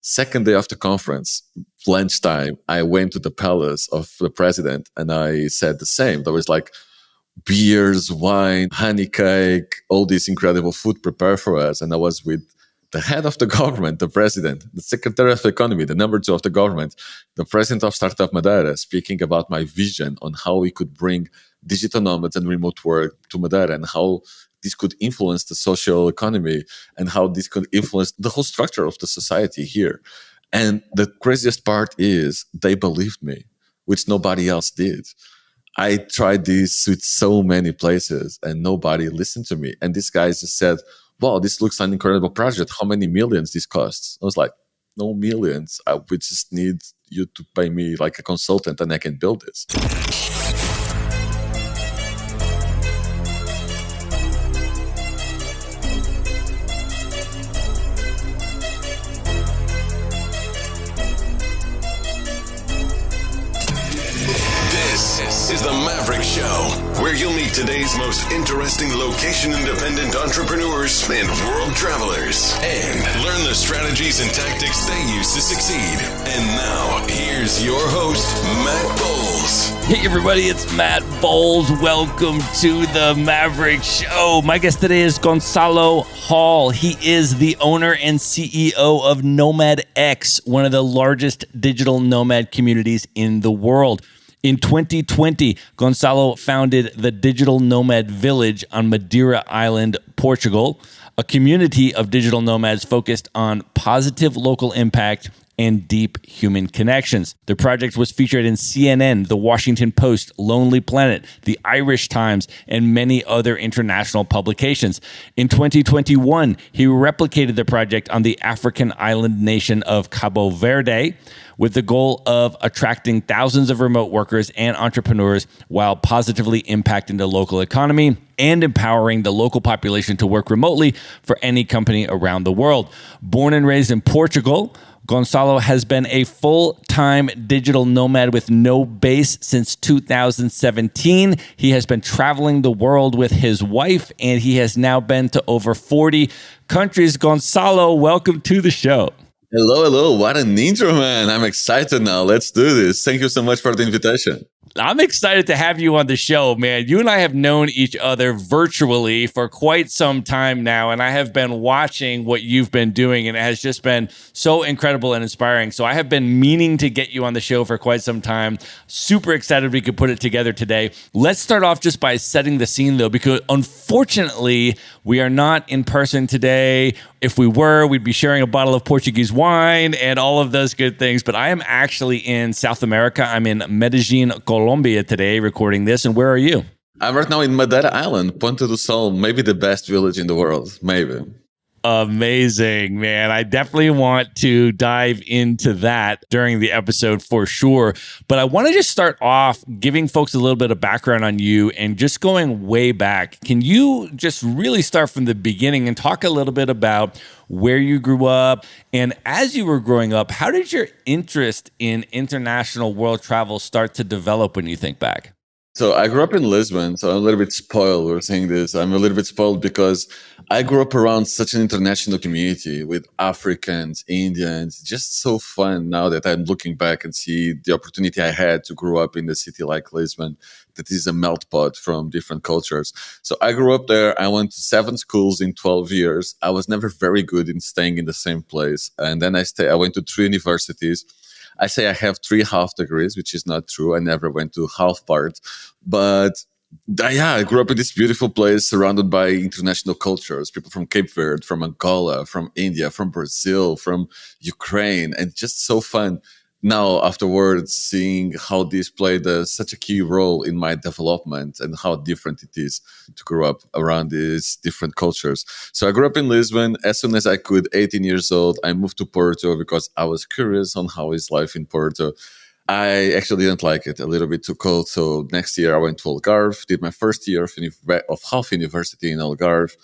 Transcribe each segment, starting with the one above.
Second day of the conference, lunchtime, I went to the palace of the president and I said the same. There was like beers, wine, honey cake, all this incredible food prepared for us. And I was with the head of the government, the president, the secretary of the economy, the number two of the government, the president of Startup Madeira, speaking about my vision on how we could bring digital nomads and remote work to Madeira and how this could influence the social economy and how this could influence the whole structure of the society here. And the craziest part is they believed me, which nobody else did. I tried this with so many places and nobody listened to me. And these guys just said, wow, this looks like an incredible project. How many millions this costs? I was like, no millions. We just need you to pay me like a consultant and I can build this. This is the Maverick Show, where you'll meet today's most interesting location-independent entrepreneurs and world travelers, and learn the strategies and tactics they use to succeed. And now, here's your host, Matt Bowles. Hey everybody, it's Matt Bowles. Welcome to the Maverick Show. My guest today is Gonçal Hall. He is the owner and CEO of Nomad X, one of the largest digital nomad communities in the world. In 2020, Gonçalo founded the Digital Nomad Village on Madeira Island, Portugal, a community of digital nomads focused on positive local impact and deep human connections. The project was featured in CNN, The Washington Post, Lonely Planet, The Irish Times, and many other international publications. In 2021, he replicated the project on the African island nation of Cabo Verde, with the goal of attracting thousands of remote workers and entrepreneurs while positively impacting the local economy and empowering the local population to work remotely for any company around the world. Born and raised in Portugal, Gonçalo has been a full-time digital nomad with no base since 2017. He has been traveling the world with his wife, and he has now been to over 40 countries. Gonçalo, welcome to the show. Hello. What an intro, man. I'm excited now. Let's do this. Thank you so much for the invitation. I'm excited to have you on the show, man. You and I have known each other virtually for quite some time now, and I have been watching what you've been doing, and it has just been so incredible and inspiring. So I have been meaning to get you on the show for quite some time. Super excited we could put it together today. Let's start off just by setting the scene, though, because unfortunately, we are not in person today. If we were, we'd be sharing a bottle of Portuguese wine and all of those good things. But I am actually in South America. I'm in Medellin, Colombia today recording this. And where are you? I'm right now in Madeira Island, Ponta do Sol, maybe the best village in the world, maybe. Amazing, man. I definitely want to dive into that during the episode for sure. But I want to just start off giving folks a little bit of background on you and just going way back. Can you just really start from the beginning and talk a little bit about where you grew up? And as you were growing up, how did your interest in international world travel start to develop when you think back? So I grew up in Lisbon, so I'm a little bit spoiled. We're saying this. I'm a little bit spoiled because I grew up around such an international community with Africans, Indians. Just so fun now that I'm looking back and see the opportunity I had to grow up in a city like Lisbon that is a melt pot from different cultures. So I grew up there. I went to 7 schools in 12 years. I was never very good in staying in the same place. And then I went to 3 universities. I say I have 3 half degrees, which is not true. I never went to half part. But I grew up in this beautiful place surrounded by international cultures, people from Cape Verde, from Angola, from India, from Brazil, from Ukraine, and just so fun. Now, afterwards, seeing how this played such a key role in my development and how different it is to grow up around these different cultures. So I grew up in Lisbon. As soon as I could, 18 years old, I moved to Porto because I was curious on how is life in Porto. I actually didn't like it, a little bit too cold. So next year I went to Algarve, did my first year of half university in Algarve.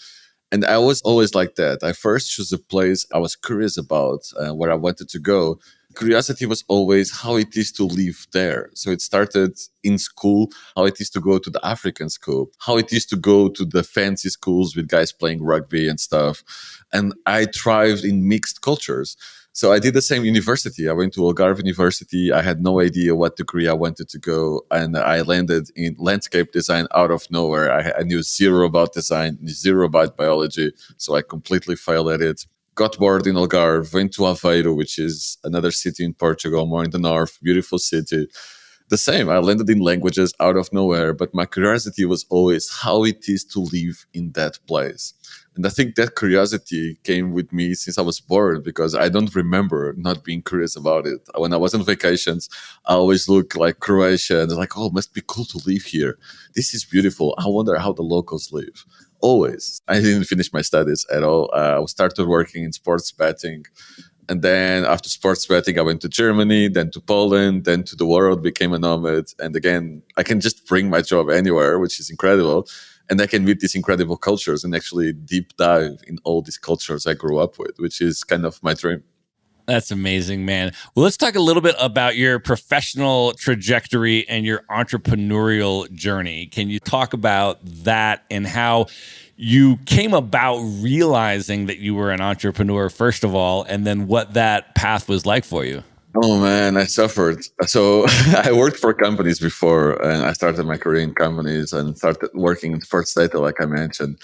And I was always like that. I first chose a place I was curious about, where I wanted to go. Curiosity was always how it is to live there. So it started in school, how it is to go to the African school, how it is to go to the fancy schools with guys playing rugby and stuff. And I thrived in mixed cultures. So I did the same university. I went to Algarve University. I had no idea what degree I wanted to go. And I landed in landscape design out of nowhere. I knew zero about design, zero about biology. So I completely failed at it. Got bored in Algarve, went to Aveiro, which is another city in Portugal, more in the north, beautiful city. The same. I landed in languages out of nowhere, but my curiosity was always how it is to live in that place. And I think that curiosity came with me since I was born because I don't remember not being curious about it. When I was on vacations, I always look like Croatia and like, oh, it must be cool to live here. This is beautiful. I wonder how the locals live. Always. I didn't finish my studies at all. I started working in sports betting. And then after sports betting, I went to Germany, then to Poland, then to the world, became a nomad. And again, I can just bring my job anywhere, which is incredible. And I can meet these incredible cultures and actually deep dive in all these cultures I grew up with, which is kind of my dream. That's amazing, man. Well, let's talk a little bit about your professional trajectory and your entrepreneurial journey. Can you talk about that and how you came about realizing that you were an entrepreneur, first of all, and then what that path was like for you? Oh man, I suffered. So I worked for companies before and I started my career in companies and started working in sports data, like I mentioned.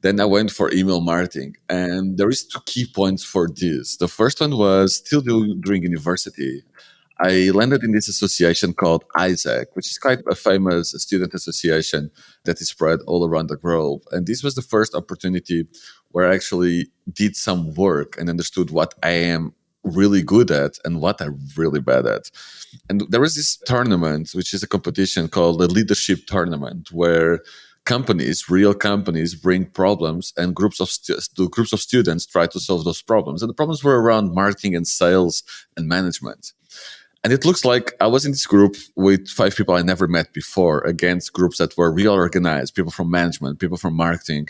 Then I went for email marketing. And there is two key points for this. The first one was still during university. I landed in this association called ISAC, which is quite a famous student association that is spread all around the globe. And this was the first opportunity where I actually did some work and understood what I am really good at and what I'm really bad at. And there was this tournament, which is a competition called the Leadership Tournament, where companies, real companies, bring problems and groups of students try to solve those problems. And the problems were around marketing and sales and management. And it looks like I was in this group with 5 people I never met before against groups that were real organized, people from management, people from marketing.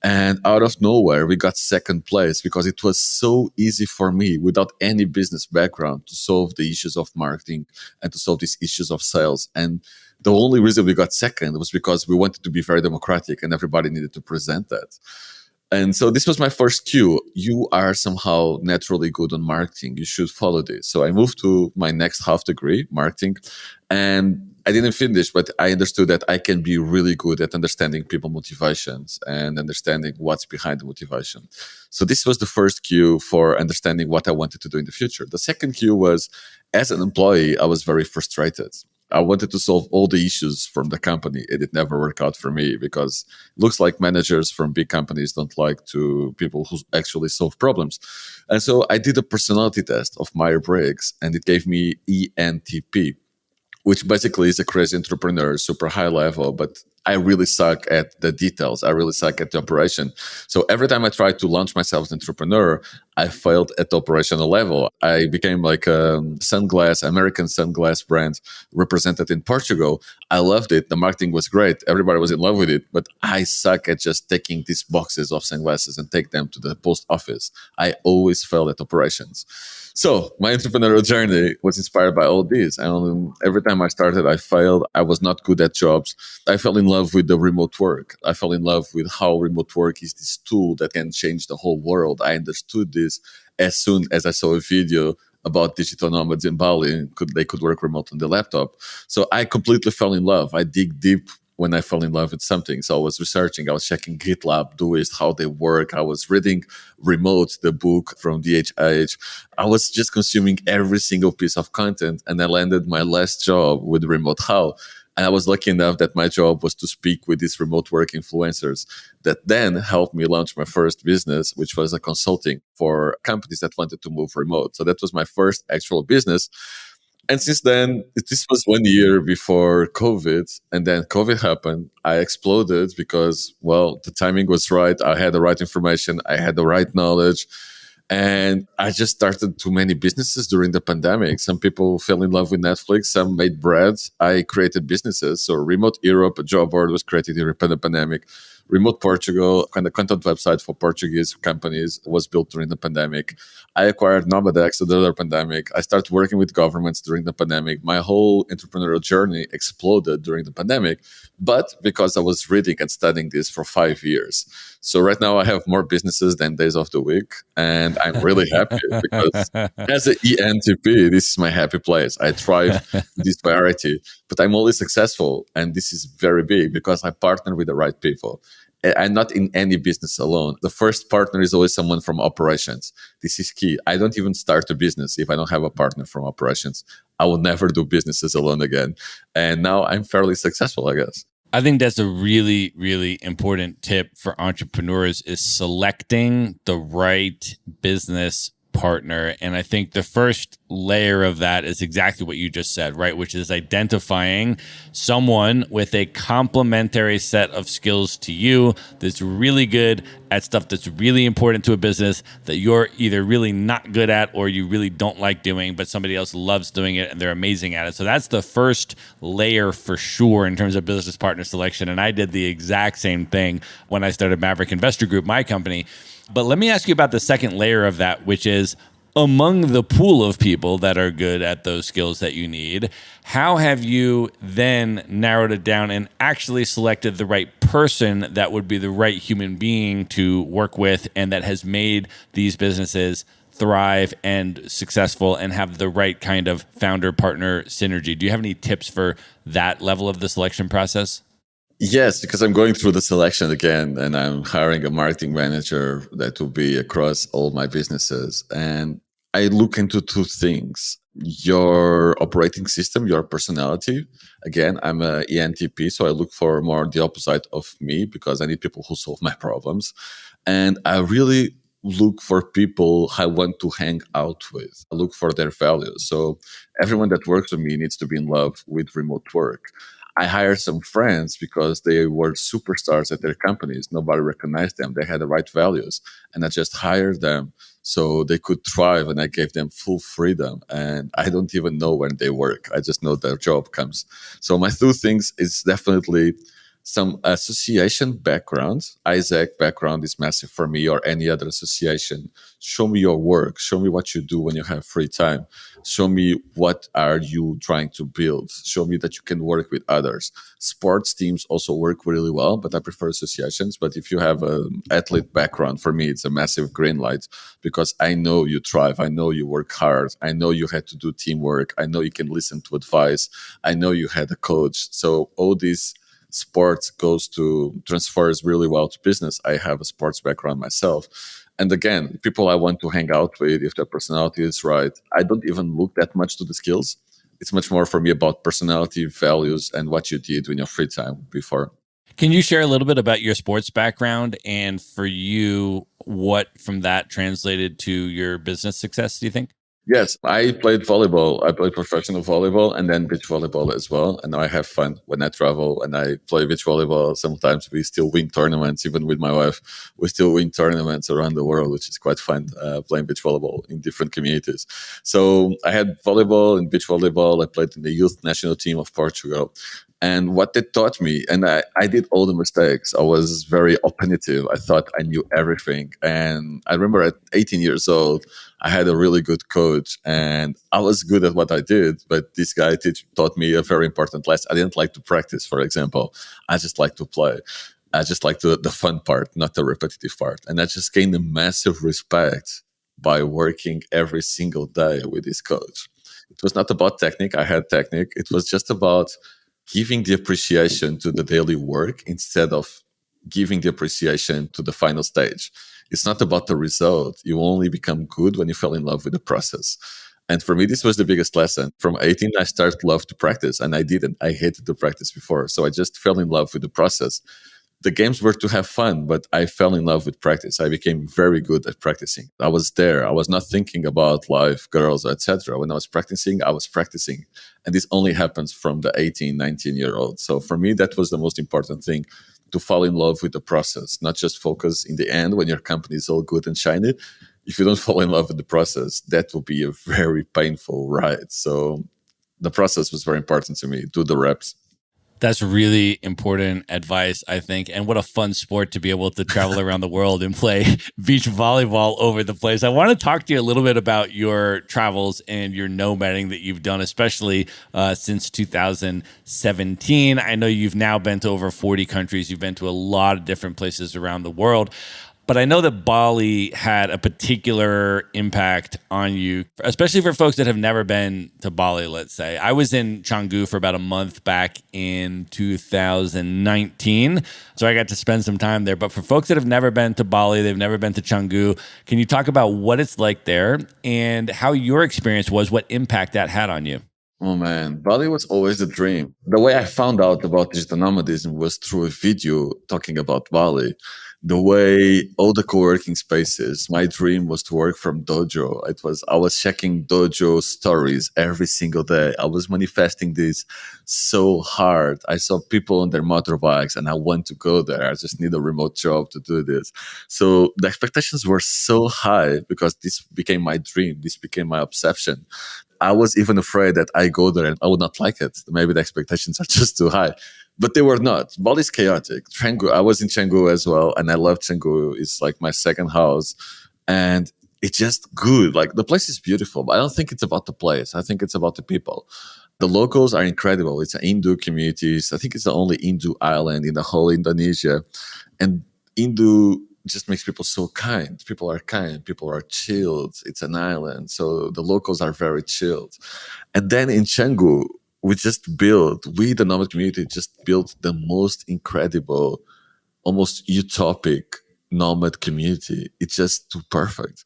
And out of nowhere, we got second place because it was so easy for me without any business background to solve the issues of marketing and to solve these issues of sales. And the only reason we got second was because we wanted to be very democratic and everybody needed to present that. And so this was my first cue. You are somehow naturally good on marketing. You should follow this. So I moved to my next half degree, marketing, and I didn't finish, but I understood that I can be really good at understanding people motivations and understanding what's behind the motivation. So this was the first cue for understanding what I wanted to do in the future. The second cue was, as an employee, I was very frustrated. I wanted to solve all the issues from the company, and it never worked out for me because it looks like managers from big companies don't like to people who actually solve problems. And so I did a personality test of Myers-Briggs, and it gave me ENTP, which basically is a crazy entrepreneur, super high level, but I really suck at the details. I really suck at the operation. So every time I tried to launch myself as an entrepreneur, I failed at the operational level. I became like a American sunglass brand represented in Portugal. I loved it. The marketing was great. Everybody was in love with it. But I suck at just taking these boxes of sunglasses and take them to the post office. I always failed at operations. So my entrepreneurial journey was inspired by all these. And every time I started, I failed. I was not good at jobs. I fell in love with the remote work. I fell in love with how remote work is this tool that can change the whole world. I understood this as soon as I saw a video about digital nomads in Bali and they could work remote on the laptop. So I completely fell in love. I dig deep when I fell in love with something. So I was researching, I was checking GitLab, Doist, how they work. I was reading Remote, the book from DHH. I was just consuming every single piece of content, and I landed my last job with Remote How. And I was lucky enough that my job was to speak with these remote work influencers that then helped me launch my first business, which was a consulting for companies that wanted to move remote. So that was my first actual business. And since then, this was 1 year before COVID. And then COVID happened. I exploded because, well, the timing was right. I had the right information. I had the right knowledge. And I just started too many businesses during the pandemic. Some people fell in love with Netflix. Some made bread. I created businesses. So Remote Europe, a job board was created during the pandemic. Remote Portugal, kind of content website for Portuguese companies, was built during the pandemic. I acquired Nomad X during the pandemic. I started working with governments during the pandemic. My whole entrepreneurial journey exploded during the pandemic, but because I was reading and studying this for 5 years. So right now I have more businesses than days of the week, and I'm really happy because as an ENTP, this is my happy place. I thrive in this variety, but I'm always successful, and this is very big because I partner with the right people. I'm not in any business alone. The first partner is always someone from operations. This is key. I don't even start a business if I don't have a partner from operations. I will never do businesses alone again. And now I'm fairly successful, I guess. I think that's a really, really important tip for entrepreneurs is selecting the right business partner. And I think the first layer of that is exactly what you just said, right? Which is identifying someone with a complementary set of skills to you that's really good at stuff that's really important to a business that you're either really not good at or you really don't like doing, but somebody else loves doing it and they're amazing at it. So that's the first layer for sure in terms of business partner selection. And I did the exact same thing when I started Maverick Investor Group, my company. But let me ask you about the second layer of that, which is among the pool of people that are good at those skills that you need, how have you then narrowed it down and actually selected the right person that would be the right human being to work with and that has made these businesses thrive and successful and have the right kind of founder partner synergy? Do you have any tips for that level of the selection process? Yes, because I'm going through the selection again and I'm hiring a marketing manager that will be across all my businesses. And I look into two things: your operating system, your personality. Again, I'm a ENTP, so I look for more the opposite of me because I need people who solve my problems. And I really look for people I want to hang out with. I look for their values. So everyone that works with me needs to be in love with remote work. I hired some friends because they were superstars at their companies. Nobody recognized them. They had the right values. And I just hired them so they could thrive. And I gave them full freedom. And I don't even know when they work. I just know their job comes. So my two things is definitely some association background. Isaac background is massive for me, or any other association. Show me your work. Show me what you do when you have free time. Show me what are you trying to build. Show me that you can work with others. Sports teams also work really well, but I prefer associations. But if you have an athlete background, for me, it's a massive green light because I know you thrive. I know you work hard. I know you had to do teamwork. I know you can listen to advice. I know you had a coach. So all these sports transfers really well to business. I have a sports background myself. And again, people I want to hang out with, if their personality is right, I don't even look that much to the skills. It's much more for me about personality, values, and what you did in your free time before. Can you share a little bit about your sports background and for you, what from that translated to your business success, do you think? Yes, I played volleyball. I played professional volleyball and then beach volleyball as well. And I have fun when I travel and I play beach volleyball. Sometimes we still win tournaments, even with my wife. We still win tournaments around the world, which is quite fun, playing beach volleyball in different communities. So I had volleyball and beach volleyball. I played in the youth national team of Portugal. And what they taught me, and I did all the mistakes. I was very opinionative. I thought I knew everything. And I remember at 18 years old, I had a really good coach and I was good at what I did. But this guy taught me a very important lesson. I didn't like to practice, for example. I just like to play. I just like the fun part, not the repetitive part. And I just gained a massive respect by working every single day with this coach. It was not about technique. I had technique. It was just about giving the appreciation to the daily work instead of giving the appreciation to the final stage. It's not about the result. You only become good when you fell in love with the process. And for me, this was the biggest lesson. From 18, I started to love to practice, and I didn't. I hated to practice before. So I just fell in love with the process. The games were to have fun, but I fell in love with practice. I became very good at practicing. I was there. I was not thinking about life, girls, etc. When I was practicing, I was practicing. And this only happens from the 18, 19-year-old. So for me, that was the most important thing, to fall in love with the process, not just focus in the end when your company is all good and shiny. If you don't fall in love with the process, that will be a very painful ride. So the process was very important to me. Do the reps. That's really important advice, I think. And what a fun sport to be able to travel around the world and play beach volleyball over the place. I want to talk to you a little bit about your travels and your nomading that you've done, especially since 2017. I know you've now been to over 40 countries. You've been to a lot of different places around the world. But I know that Bali had a particular impact on you, especially for folks that have never been to Bali, let's say. I was in Canggu for about a month back in 2019, so I got to spend some time there. But for folks that have never been to Bali, they've never been to Canggu, can you talk about what it's like there and how your experience was, what impact that had on you? Oh man, Bali was always the dream. The way I found out about digital nomadism was through a video talking about Bali. The way all the co-working spaces, my dream was to work from dojo. I was checking dojo stories every single day. I was manifesting this so hard. I saw people on their motorbikes and I want to go there. I just need a remote job to do this. So the expectations were so high because this became my dream. This became my obsession. I was even afraid that I go there and I would not like it. Maybe the expectations are just too high. But they were not. Bali is chaotic. Canggu, I was in Canggu as well, and I love Canggu. It's like my second house. And it's just good. Like the place is beautiful, but I don't think it's about the place. I think it's about the people. The locals are incredible. It's an Hindu communities. I think it's the only Hindu island in the whole Indonesia. And Hindu just makes people so kind. People are kind. People are chilled. It's an island. So the locals are very chilled. And then in Canggu, we, the Nomad community, just built the most incredible, almost utopic Nomad community. It's just too perfect.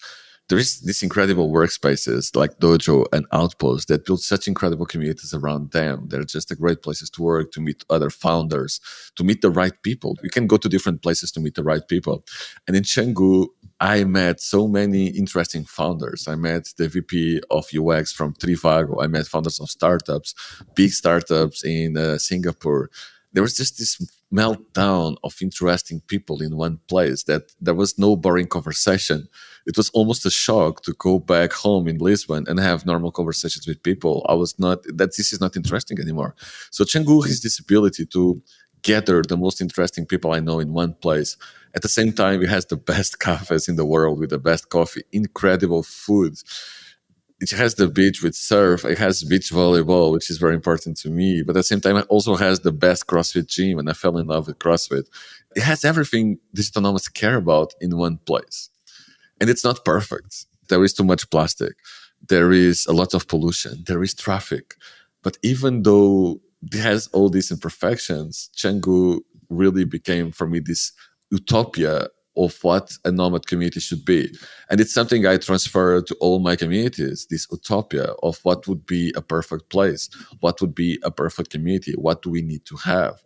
There is these incredible workspaces like Dojo and Outpost that build such incredible communities around them. They're just great places to work, to meet other founders, to meet the right people. You can go to different places to meet the right people. And in Canggu, I met so many interesting founders. I met the VP of UX from Trivago. I met founders of startups, big startups in Singapore. There was just this meltdown of interesting people in one place that there was no boring conversation. It was almost a shock to go back home in Lisbon and have normal conversations with people. This is not interesting anymore. So Canggu has this ability to gather the most interesting people I know in one place. At the same time, it has the best cafes in the world with the best coffee, incredible food. It has the beach with surf. It has beach volleyball, which is very important to me. But at the same time, it also has the best CrossFit gym, and I fell in love with CrossFit. It has everything digital nomads care about in one place. And it's not perfect. There is too much plastic. There is a lot of pollution. There is traffic. But even though it has all these imperfections, Canggu really became for me this utopia of what a nomad community should be. And it's something I transfer to all my communities, this utopia of what would be a perfect place, what would be a perfect community, what do we need to have.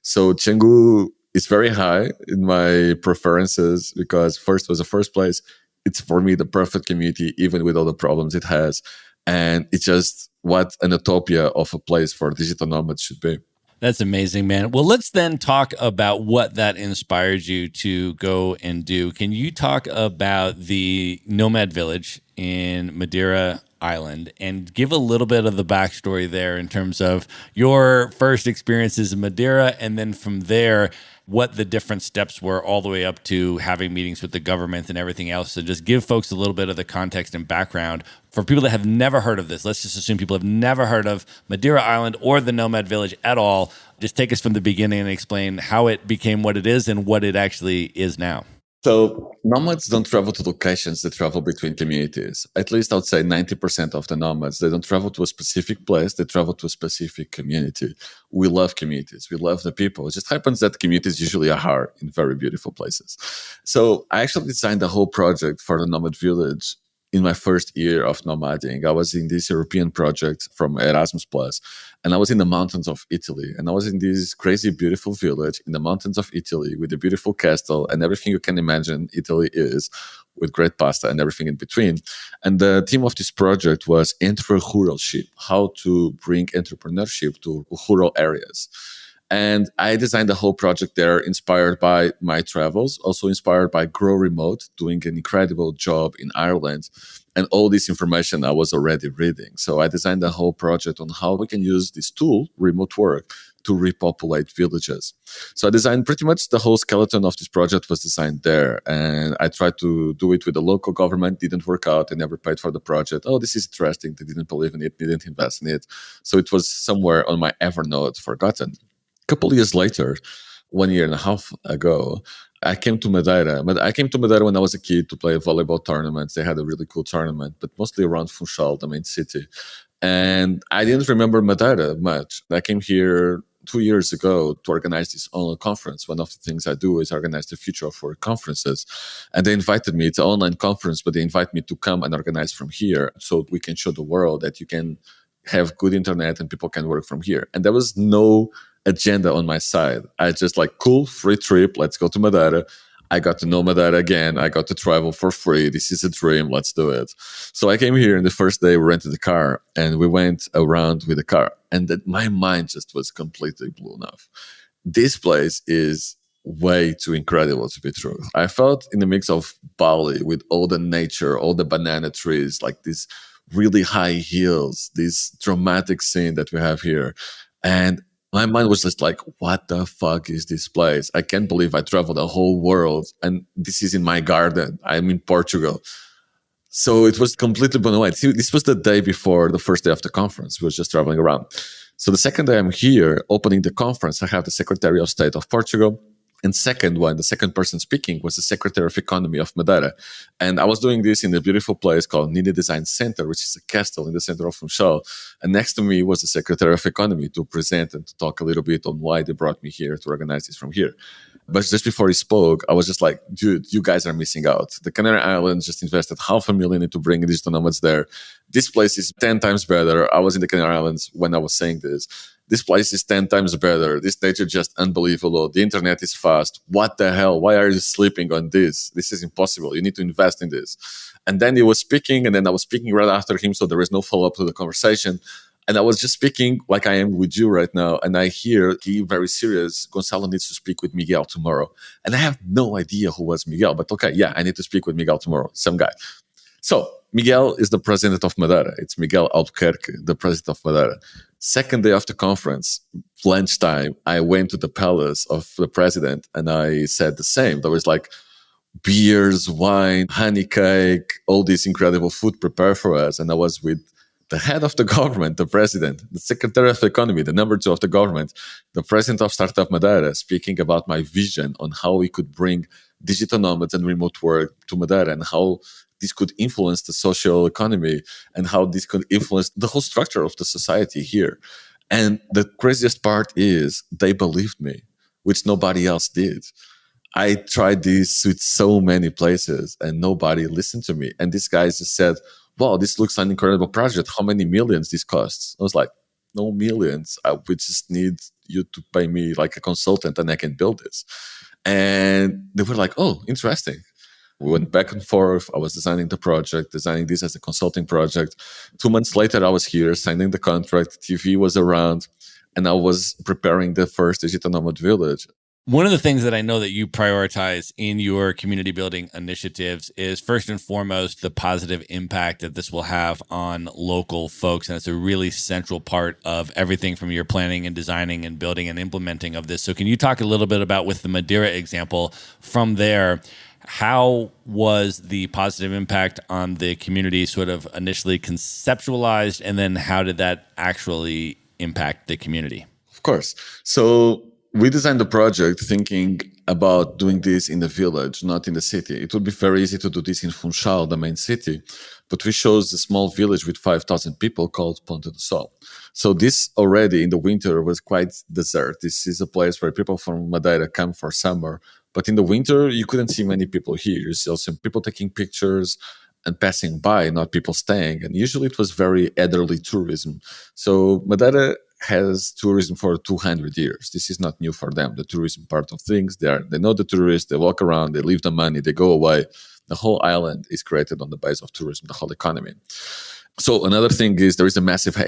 So Canggu is very high in my preferences because first was the first place. It's for me the perfect community, even with all the problems it has. And it's just what an utopia of a place for digital nomads should be. That's amazing, man. Well, let's then talk about what that inspired you to go and do. Can you talk about the Nomad Village in Madeira Island and give a little bit of the backstory there in terms of your first experiences in Madeira, and then from there, what the different steps were all the way up to having meetings with the government and everything else. So just give folks a little bit of the context and background for people that have never heard of this. Let's just assume people have never heard of Madeira Island or the Nomad Village at all. Just take us from the beginning and explain how it became what it is and what it actually is now. So nomads don't travel to locations, they travel between communities. At least I would say 90% of the nomads, they don't travel to a specific place, they travel to a specific community. We love communities, we love the people. It just happens that communities usually are in very beautiful places. So I actually designed the whole project for the Nomad Village in my first year of nomading. I was in this European project from Erasmus Plus, and I was in the mountains of Italy. And I was in this crazy, beautiful village in the mountains of Italy with a beautiful castle and everything you can imagine Italy is, with great pasta and everything in between. And the theme of this project was entrepreneurship, how to bring entrepreneurship to rural areas. And I designed the whole project there inspired by my travels, also inspired by Grow Remote, doing an incredible job in Ireland. And all this information I was already reading. So I designed the whole project on how we can use this tool, remote work, to repopulate villages. So I designed pretty much the whole skeleton of this project was designed there. And I tried to do it with the local government, didn't work out. They never paid for the project. Oh, this is interesting. They didn't believe in it, didn't invest in it. So it was somewhere on my Evernote, forgotten. A couple of years later, 1.5 years ago, I came to Madeira. But I came to Madeira when I was a kid to play volleyball tournaments. They had a really cool tournament, but mostly around Funchal, the main city. And I didn't remember Madeira much. I came here 2 years ago to organize this online conference. One of the things I do is organize the Future of Work conferences. And they invited me. It's an online conference, but they invite me to come and organize from here so we can show the world that you can have good internet and people can work from here. And there was no agenda on my side. I just like, cool, free trip. Let's go to Madeira. I got to know Madeira again. I got to travel for free. This is a dream. Let's do it. So I came here, and the first day we rented a car and we went around with the car. And that my mind just was completely blown off. This place is way too incredible to be true. I felt in the mix of Bali with all the nature, all the banana trees, like these really high hills, this dramatic scene that we have here. And my mind was just like, what the fuck is this place? I can't believe I traveled the whole world and this is in my garden. I'm in Portugal. So it was completely blown away. See, this was the day before the first day of the conference. We were just traveling around. So the second day I'm here opening the conference, I have the Secretary of State of Portugal. And the second person speaking was the Secretary of Economy of Madeira. And I was doing this in a beautiful place called Nini Design Center, which is a castle in the center of Funchal. And next to me was the Secretary of Economy to present and to talk a little bit on why they brought me here to organize this from here. But just before he spoke, I was just like, dude, you guys are missing out. The Canary Islands just invested $500,000 into bringing digital nomads there. This place is 10 times better. I was in the Canary Islands when I was saying this. This place is 10 times better. This nature is just unbelievable. The internet is fast. What the hell? Why are you sleeping on this? This is impossible. You need to invest in this. And then he was speaking, and then I was speaking right after him, so there was no follow-up to the conversation. And I was just speaking like I am with you right now, and I hear he very serious, Gonçalo needs to speak with Miguel tomorrow. And I have no idea who was Miguel, but okay, yeah, I need to speak with Miguel tomorrow, some guy. So Miguel is the president of Madeira. It's Miguel Albuquerque, the president of Madeira. Second day of the conference, lunchtime, I went to the palace of the president and I said the same. There was like beers, wine, honey cake, all this incredible food prepared for us. And I was with the head of the government, the president, the secretary of economy, the number 2 of the government, the president of Startup Madeira, speaking about my vision on how we could bring digital nomads and remote work to Madeira and how this could influence the social economy and how this could influence the whole structure of the society here. And the craziest part is they believed me, which nobody else did. I tried this with so many places and nobody listened to me. And this guy just said, wow, this looks like an incredible project. How many millions this costs? I was like, no millions. We just need you to pay me like a consultant and I can build this. And they were like, oh, interesting. We went back and forth. I was designing the project, designing this as a consulting project. 2 months later, I was here signing the contract. TV was around, and I was preparing the first digital nomad village. One of the things that I know that you prioritize in your community building initiatives is first and foremost the positive impact that this will have on local folks. And it's a really central part of everything from your planning and designing and building and implementing of this. So can you talk a little bit about, with the Madeira example, from there, how was the positive impact on the community sort of initially conceptualized, and then how did that actually impact the community? Of course. So we designed the project thinking about doing this in the village, not in the city. It would be very easy to do this in Funchal, the main city, but we chose a small village with 5,000 people called Ponte do Sol. So this already in the winter was quite desert. This is a place where people from Madeira come for summer, but in the winter you couldn't see many people here. You see also people taking pictures and passing by, not people staying. And usually it was very elderly tourism. So Madeira has tourism for 200 years. This is not new for them, the tourism part of things. They know the tourists, they walk around, they leave the money, they go away. The whole island is created on the base of tourism, the whole economy. So another thing is there is a massive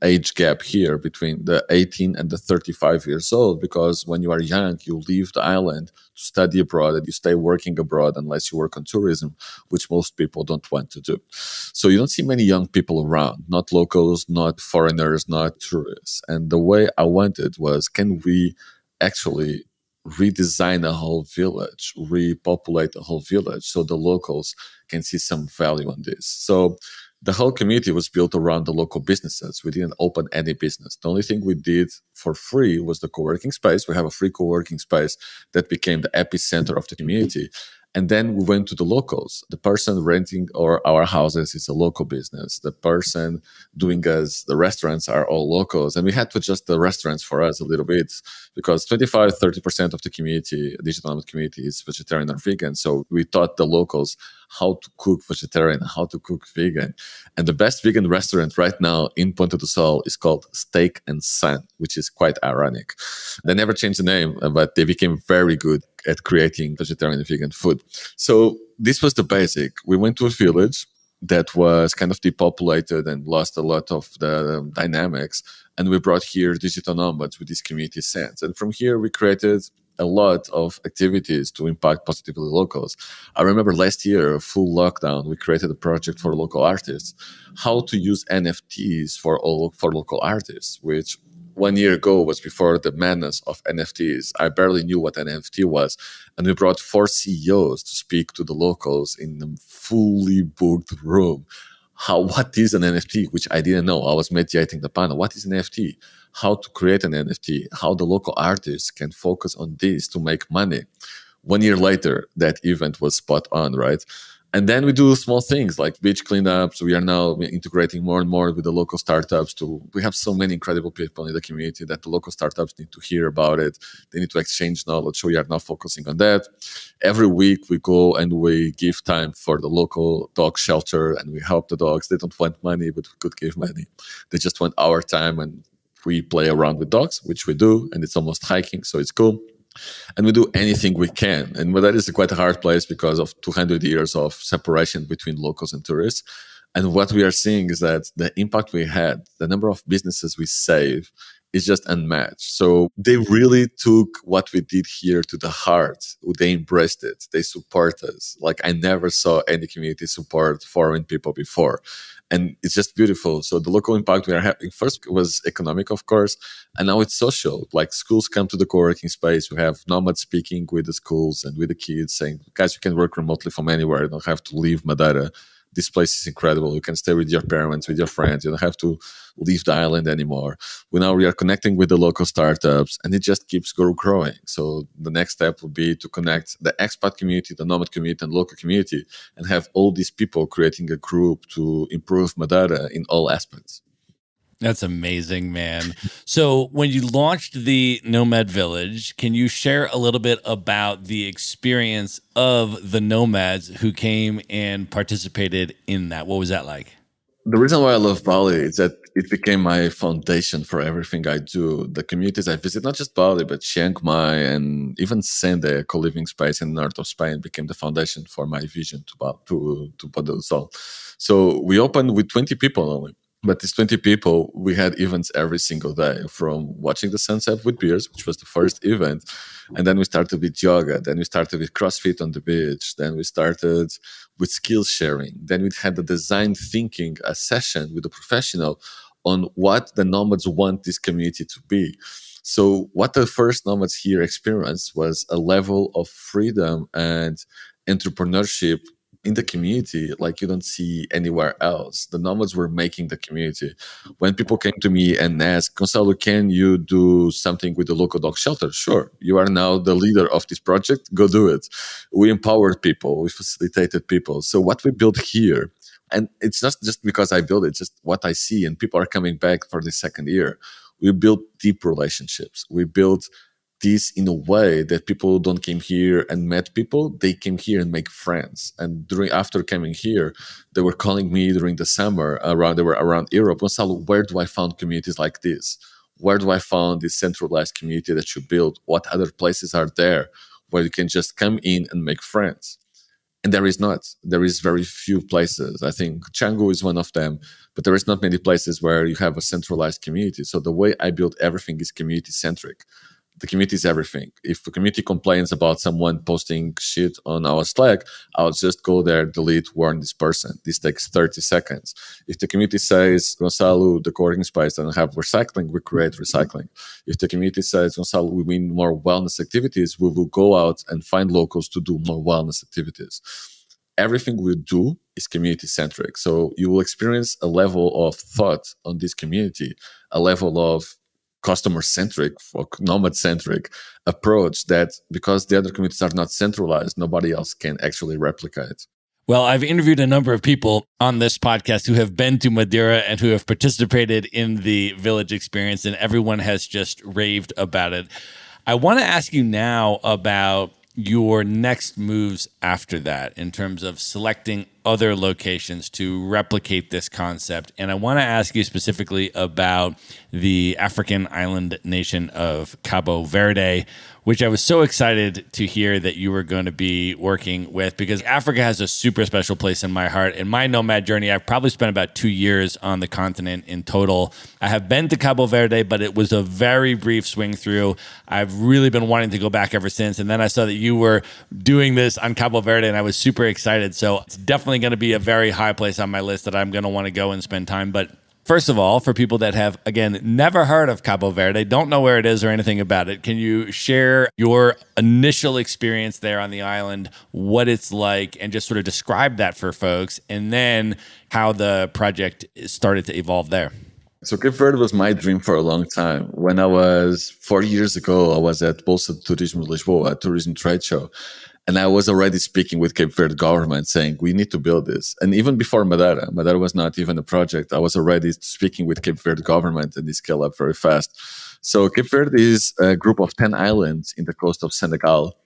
age gap here between the 18 and the 35 years old, because when you are young, you leave the island to study abroad and you stay working abroad unless you work on tourism, which most people don't want to do. So you don't see many young people around, not locals, not foreigners, not tourists. And the way I wanted was, can we actually redesign a whole village, repopulate a whole village so the locals can see some value on this? So the whole community was built around the local businesses. We didn't open any business. The only thing we did for free was the co-working space. We have a free co-working space that became the epicenter of the community. And then we went to the locals. The person renting our houses is a local business. The person doing us the restaurants are all locals. And we had to adjust the restaurants for us a little bit, because 25-30% of the community, digital nomad community, is vegetarian or vegan. So we taught the locals how to cook vegetarian, how to cook vegan. And the best vegan restaurant right now in Ponta do Sol is called Steak and Sun, which is quite ironic. They never changed the name, but they became very good at creating vegetarian and vegan food. So this was the basic. We went to a village that was kind of depopulated and lost a lot of the dynamics. And we brought here digital nomads with this community sense. And from here, we created a lot of activities to impact positively locals. I remember last year, full lockdown, we created a project for local artists, how to use NFTs for local artists, which 1 year ago was before the madness of NFTs. I barely knew what an NFT was. And we brought 4 CEOs to speak to the locals in a fully booked room. What is an NFT, which I didn't know. I was mediating the panel. What is an NFT? How to create an NFT? How the local artists can focus on this to make money. 1 year later, that event was spot on, right? And then we do small things like beach cleanups. We are now integrating more and more with the local startups. We have so many incredible people in the community that the local startups need to hear about it. They need to exchange knowledge. So we are now focusing on that. Every week we go and we give time for the local dog shelter and we help the dogs. They don't want money, but we could give money. They just want our time, and we play around with dogs, which we do. And it's almost hiking, so it's cool. And we do anything we can. And that is quite a hard place because of 200 years of separation between locals and tourists. And what we are seeing is that the impact we had, the number of businesses we save, is just unmatched. So they really took what we did here to the heart. They embraced it. They support us. Like I never saw any community support foreign people before. And it's just beautiful. So the local impact we are having first was economic, of course, and now it's social. Like schools come to the co-working space. We have nomads speaking with the schools and with the kids saying, guys, you can work remotely from anywhere. You don't have to leave Madeira. This place is incredible. You can stay with your parents, with your friends. You don't have to leave the island anymore. We are connecting with the local startups, and it just keeps growing. So the next step will be to connect the expat community, the nomad community, and local community, and have all these people creating a group to improve Madeira in all aspects. That's amazing, man. So when you launched the Nomad Village, can you share a little bit about the experience of the nomads who came and participated in that? What was that like? The reason why I love Bali is that it became my foundation for everything I do. The communities I visit, not just Bali, but Chiang Mai and even Sende, a co-living space in the north of Spain, became the foundation for my vision to Ponta do Sol. So we opened with 20 people only. But these 20 people, we had events every single day, from watching the sunset with beers, which was the first event. And then we started with yoga. Then we started with CrossFit on the beach. Then we started with skills sharing. Then we had the design thinking, a session with a professional on what the nomads want this community to be. So what the first nomads here experienced was a level of freedom and entrepreneurship in the community like you don't see anywhere else. The nomads were making the community. When people came to me and asked, Gonçalo, can you do something with the local dog shelter? Sure. You are now the leader of this project. Go do it. We empowered people. We facilitated people. So what we built here, and it's not just because I built it, just what I see, and people are coming back for the second year. We built deep relationships. We built this in a way that people don't came here and met people. They came here and make friends. And after coming here, they were calling me during the summer they were around Europe. Gonçalo, where do I find communities like this? Where do I find this centralized community that you build? What other places are there where you can just come in and make friends? And there is not. There is very few places. I think Canggu is one of them, but there is not many places where you have a centralized community. So the way I build everything is community centric. The community is everything. If the community complains about someone posting shit on our Slack, I'll just go there, delete, warn this person. This takes 30 seconds. If the community says, Gonçalo, the co-working space doesn't have recycling, we create recycling. If the community says, Gonçalo, we need more wellness activities, we will go out and find locals to do more wellness activities. Everything we do is community centric. So you will experience a level of thought on this community, a level of customer centric or nomad centric approach that, because the other communities are not centralized, nobody else can actually replicate. Well, I've interviewed a number of people on this podcast who have been to Madeira and who have participated in the village experience, and everyone has just raved about it. I want to ask you now about your next moves after that in terms of selecting other locations to replicate this concept. And I want to ask you specifically about the African island nation of Cabo Verde, which I was so excited to hear that you were going to be working with, because Africa has a super special place in my heart. In my nomad journey, I've probably spent about 2 years on the continent in total. I have been to Cabo Verde, but it was a very brief swing through. I've really been wanting to go back ever since. And then I saw that you were doing this on Cabo Verde, and I was super excited. So it's definitely going to be a very high place on my list that I'm going to want to go and spend time. But first of all, for people that have, again, never heard of Cabo Verde, don't know where it is or anything about it, can you share your initial experience there on the island, what it's like, and just sort of describe that for folks, and then how the project started to evolve there? So Cape Verde was my dream for a long time. When I was 4 years ago, I was at Bolsa de Turismo de Lisboa, a tourism trade show. And I was already speaking with Cape Verde government saying, we need to build this. And even before Madeira was not even a project. I was already speaking with Cape Verde government, and they scale up very fast. So Cape Verde is a group of 10 islands in the coast of Senegal.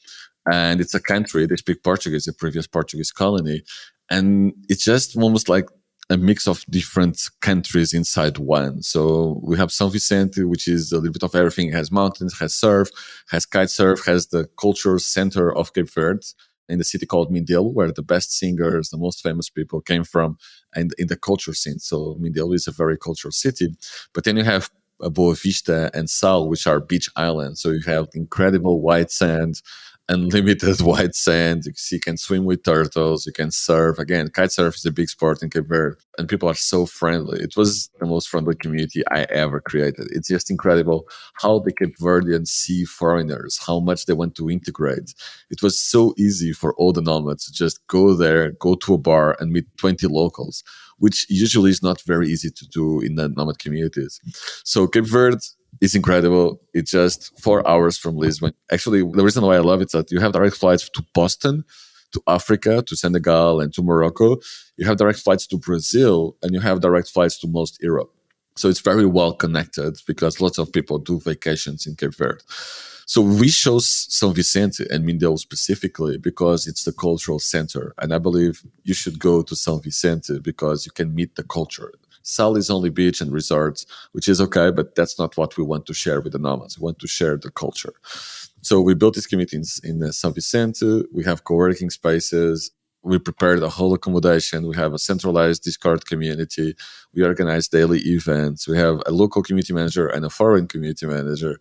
And it's a country, they speak Portuguese, a previous Portuguese colony. And it's just almost like a mix of different countries inside one. So we have São Vicente, which is a little bit of everything. It has mountains, has surf, has kite surf, has the cultural center of Cape Verde in the city called Mindelo, where the best singers, the most famous people came from, and in the culture scene. So Mindelo is a very cultural city. But then you have Boa Vista and Sal, which are beach islands. So you have incredible white sand, unlimited white sand. You can swim with turtles. You can surf. Again, kite surf is a big sport in Cape Verde, and people are so friendly. It was the most friendly community I ever created. It's just incredible how the Cape Verdeans see foreigners, how much they want to integrate. It was so easy for all the nomads to just go there, go to a bar and meet 20 locals, which usually is not very easy to do in the nomad communities. So Cape Verde is incredible. It's just 4 hours from Lisbon. Actually, the reason why I love it is that you have direct flights to Boston, to Africa, to Senegal, and to Morocco. You have direct flights to Brazil, and you have direct flights to most Europe. So it's very well connected because lots of people do vacations in Cape Verde. So we chose São Vicente and Mindelo specifically because it's the cultural center. And I believe you should go to São Vicente because you can meet the culture. Sal is only beach and resorts, which is okay, but that's not what we want to share with the nomads. We want to share the culture. So we built these communities in São Vicente. We have co-working spaces. We prepared a whole accommodation. We have a centralized Discord community. We organize daily events. We have a local community manager and a foreign community manager.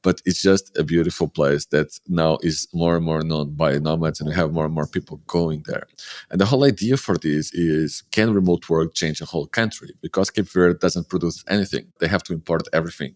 But it's just a beautiful place that now is more and more known by nomads, and we have more and more people going there. And the whole idea for this is, can remote work change a whole country? Because Cape Verde doesn't produce anything. They have to import everything.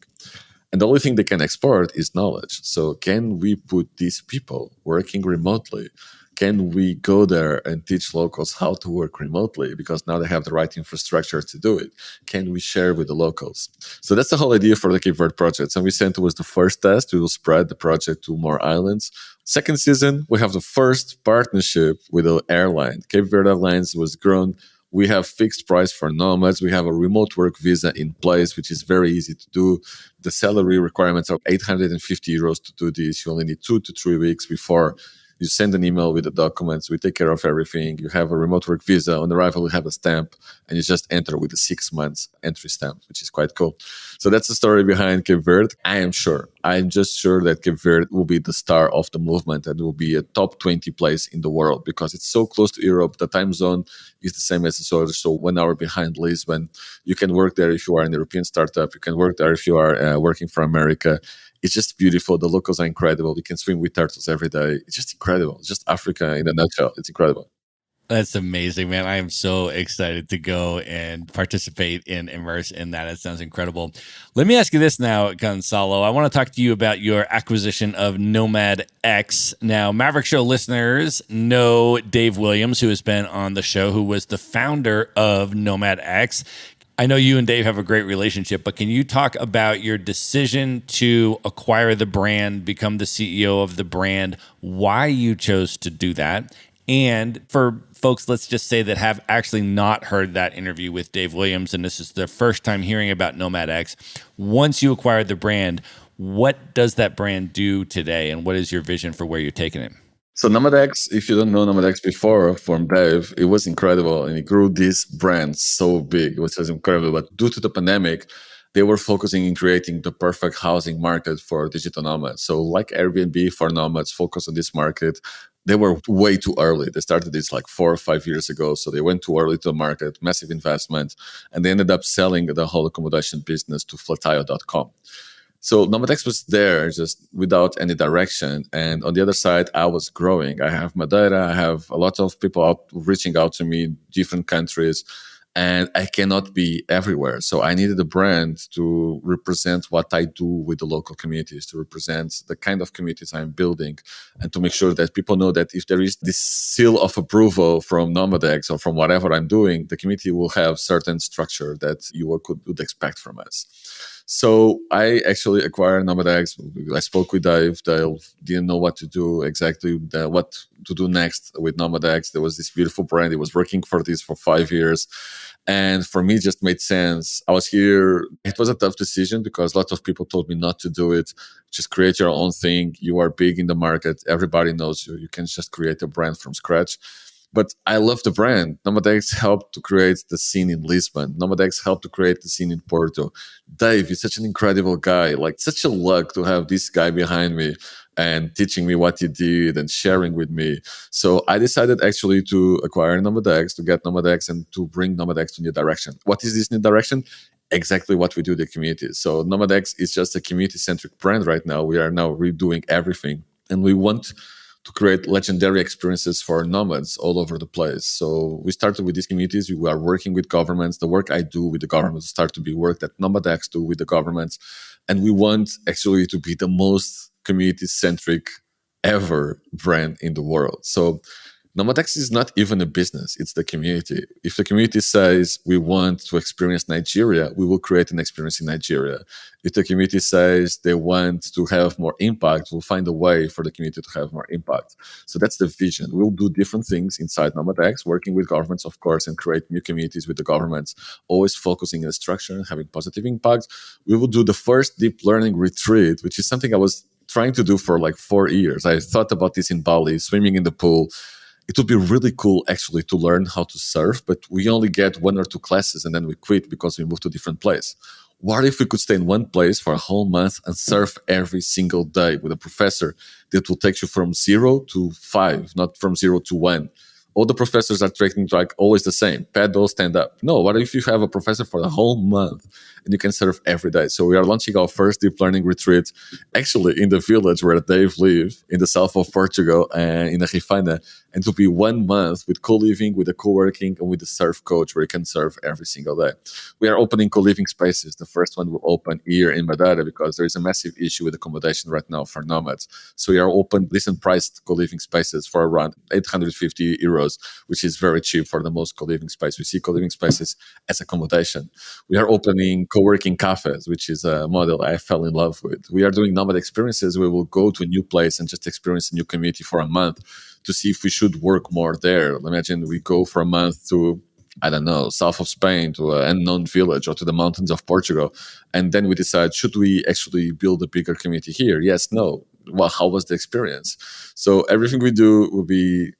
And the only thing they can export is knowledge. So can we put these people working remotely? Can we go there and teach locals how to work remotely? Because now they have the right infrastructure to do it. Can we share with the locals? So that's the whole idea for the Cape Verde project. São Vicente was the first test. We will spread the project to more islands. Second season, we have the first partnership with an airline. Cape Verde Airlines was grown. We have fixed price for nomads. We have a remote work visa in place, which is very easy to do. The salary requirements are 850 euros to do this. You only need 2 to 3 weeks before You send an email with the documents. We take care of everything. You have a remote work visa. On arrival, you have a stamp, and you just enter with a 6 months entry stamp, which is quite cool. So that's the story behind Cape Verde. I'm just sure that Cape Verde will be the star of the movement and will be a top 20 place in the world because it's so close to Europe. The time zone is the same as the solar, so 1 hour behind Lisbon. You can work there if you are an European startup. You can work there if you are working for America. It's just beautiful. The locals are incredible. You can swim with turtles every day. It's just incredible. It's just Africa in a nutshell. It's incredible. That's amazing, man. I am so excited to go and participate and immerse in that. It sounds incredible. Let me ask you this now, Gonçalo. I want to talk to you about your acquisition of Nomad X. Now, Maverick Show listeners know Dave Williams, who has been on the show, who was the founder of Nomad X. I know you and Dave have a great relationship, but can you talk about your decision to acquire the brand, become the CEO of the brand, why you chose to do that? And for folks, let's just say that have actually not heard that interview with Dave Williams, and this is their first time hearing about Nomad X, once you acquired the brand, what does that brand do today, and what is your vision for where you're taking it? So Nomad X, if you don't know Nomad X before from Dave, it was incredible, and it grew this brand so big. It was just incredible. But due to the pandemic, they were focusing in creating the perfect housing market for digital nomads. So like Airbnb for nomads, focus on this market. They were way too early. They started this like 4 or 5 years ago. So they went too early to the market, massive investment, and they ended up selling the whole accommodation business to flatio.com. So Nomad X was there just without any direction. And on the other side, I was growing. I have Madeira. I have a lot of people reaching out to me in different countries. And I cannot be everywhere. So I needed a brand to represent what I do with the local communities, to represent the kind of communities I'm building, and to make sure that people know that if there is this seal of approval from Nomad X or from whatever I'm doing, the community will have certain structure that you would expect from us. So I actually acquired Nomad X. I spoke with Dave. Dave didn't know what to do exactly, what to do next with Nomad X. There was this beautiful brand. He was working for this for 5 years. And for me, it just made sense. I was here. It was a tough decision because a lot of people told me not to do it. Just create your own thing. You are big in the market. Everybody knows you. You can just create a brand from scratch. But I love the brand. Nomad X helped to create the scene in Lisbon. Nomad X helped to create the scene in Porto. Dave, you're such an incredible guy. Like, such a luck to have this guy behind me and teaching me what he did and sharing with me. So I decided actually to acquire Nomad X, to get Nomad X, and to bring Nomad X to a new direction. What is this new direction? Exactly what we do in the community. So Nomad X is just a community-centric brand right now. We are now redoing everything. And we want to create legendary experiences for nomads all over the place. So we started with these communities. We are working with governments. The work I do with the governments start to be work that Nomad X do with the governments. And we want actually to be the most community-centric ever brand in the world. So Nomad X is not even a business, it's the community. If the community says we want to experience Nigeria, we will create an experience in Nigeria. If the community says they want to have more impact, we'll find a way for the community to have more impact. So that's the vision. We'll do different things inside Nomad X, working with governments, of course, and create new communities with the governments, always focusing on structure, having positive impact. We will do the first deep learning retreat, which is something I was trying to do for like 4 years. I thought about this in Bali, swimming in the pool. It would be really cool actually to learn how to surf, but we only get 1 or 2 classes and then we quit because we move to a different place. What if we could stay in one place for a whole month and surf every single day with a professor that will take you from 0 to 5, not from 0 to 1? All the professors are training like always the same, paddle, stand up. No, what if you have a professor for the whole month and you can surf every day? So we are launching our first deep learning retreat actually in the village where Dave lives in the south of Portugal and in Rifana. And to be 1 month with co-living, with a co-working, and with a surf coach where you can surf every single day. We are opening co-living spaces. The first one will open here in Madeira because there is a massive issue with accommodation right now for nomads. So we are open decent priced co-living spaces for around 850 euros, which is very cheap for the most co-living space. We see co-living spaces as accommodation. We are opening co-working cafes, which is a model I fell in love with. We are doing nomad experiences. We will go to a new place and just experience a new community for a month to see if we should work more there. Imagine we go for a month to, I don't know, south of Spain, to an unknown village or to the mountains of Portugal. And then we decide, should we actually build a bigger community here? Yes, no. well, how was the experience? So everything we do will be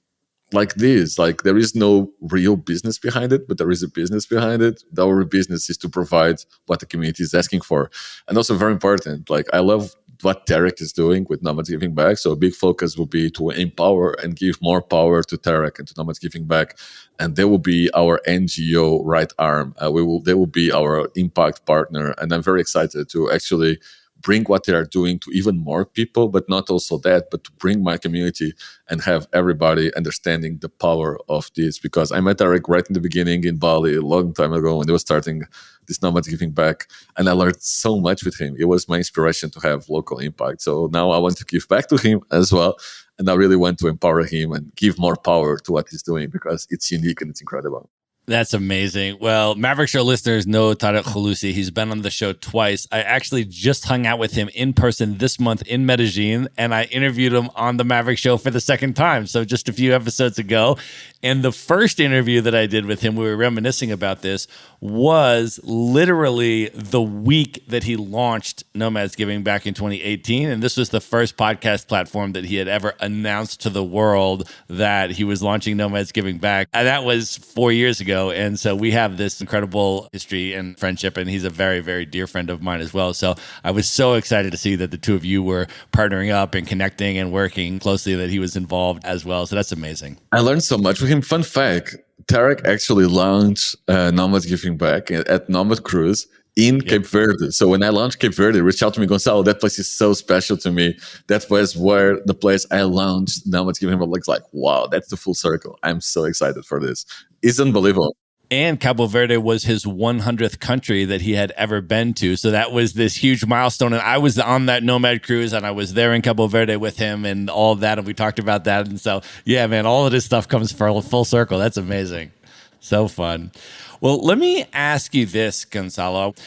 like this. Like there is no real business behind it, but there is a business behind it. Our business is to provide what the community is asking for. And also very important, like I love what Tarek is doing with Nomad Giving Back. So a big focus will be to empower and give more power to Tarek and to Nomad Giving Back. And they will be our NGO right arm. They will be our impact partner. And I'm very excited to actually bring what they are doing to even more people, but not also that, but to bring my community and have everybody understanding the power of this. Because I met Eric right in the beginning in Bali a long time ago when they were starting this Nomad Giving Back, and I learned so much with him. It was my inspiration to have local impact. So now I want to give back to him as well. And I really want to empower him and give more power to what he's doing because it's unique and it's incredible. That's amazing. Well, Maverick Show listeners know Tarek Khouloussi. He's been on the show twice. I actually just hung out with him in person this month in Medellin, and I interviewed him on the Maverick Show for the second time. So just a few episodes ago. And the first interview that I did with him, we were reminiscing about this, was literally the week that he launched Nomads Giving back in 2018. And this was the first podcast platform that he had ever announced to the world that he was launching Nomads Giving back. And that was 4 years ago. And so we have this incredible history and friendship. And he's a very, very dear friend of mine as well. So I was so excited to see that the two of you were partnering up and connecting and working closely, that he was involved as well. So that's amazing. I learned so much with him. Fun fact, Tarek actually launched Nomad Giving Back at Nomad Cruise in Cape Verde. So when I launched Cape Verde, reached out to me, Gonçal, that place is so special to me. That was where the place I launched Nomad Giving Back. Like, wow, that's the full circle. I'm so excited for this. It's unbelievable. And Cabo Verde was his 100th country that he had ever been to. So that was this huge milestone. And I was on that Nomad cruise, and I was there in Cabo Verde with him and all of that. And we talked about that. And so, yeah, man, all of this stuff comes full circle. That's amazing. So fun. Well, let me ask you this, Gonçalo.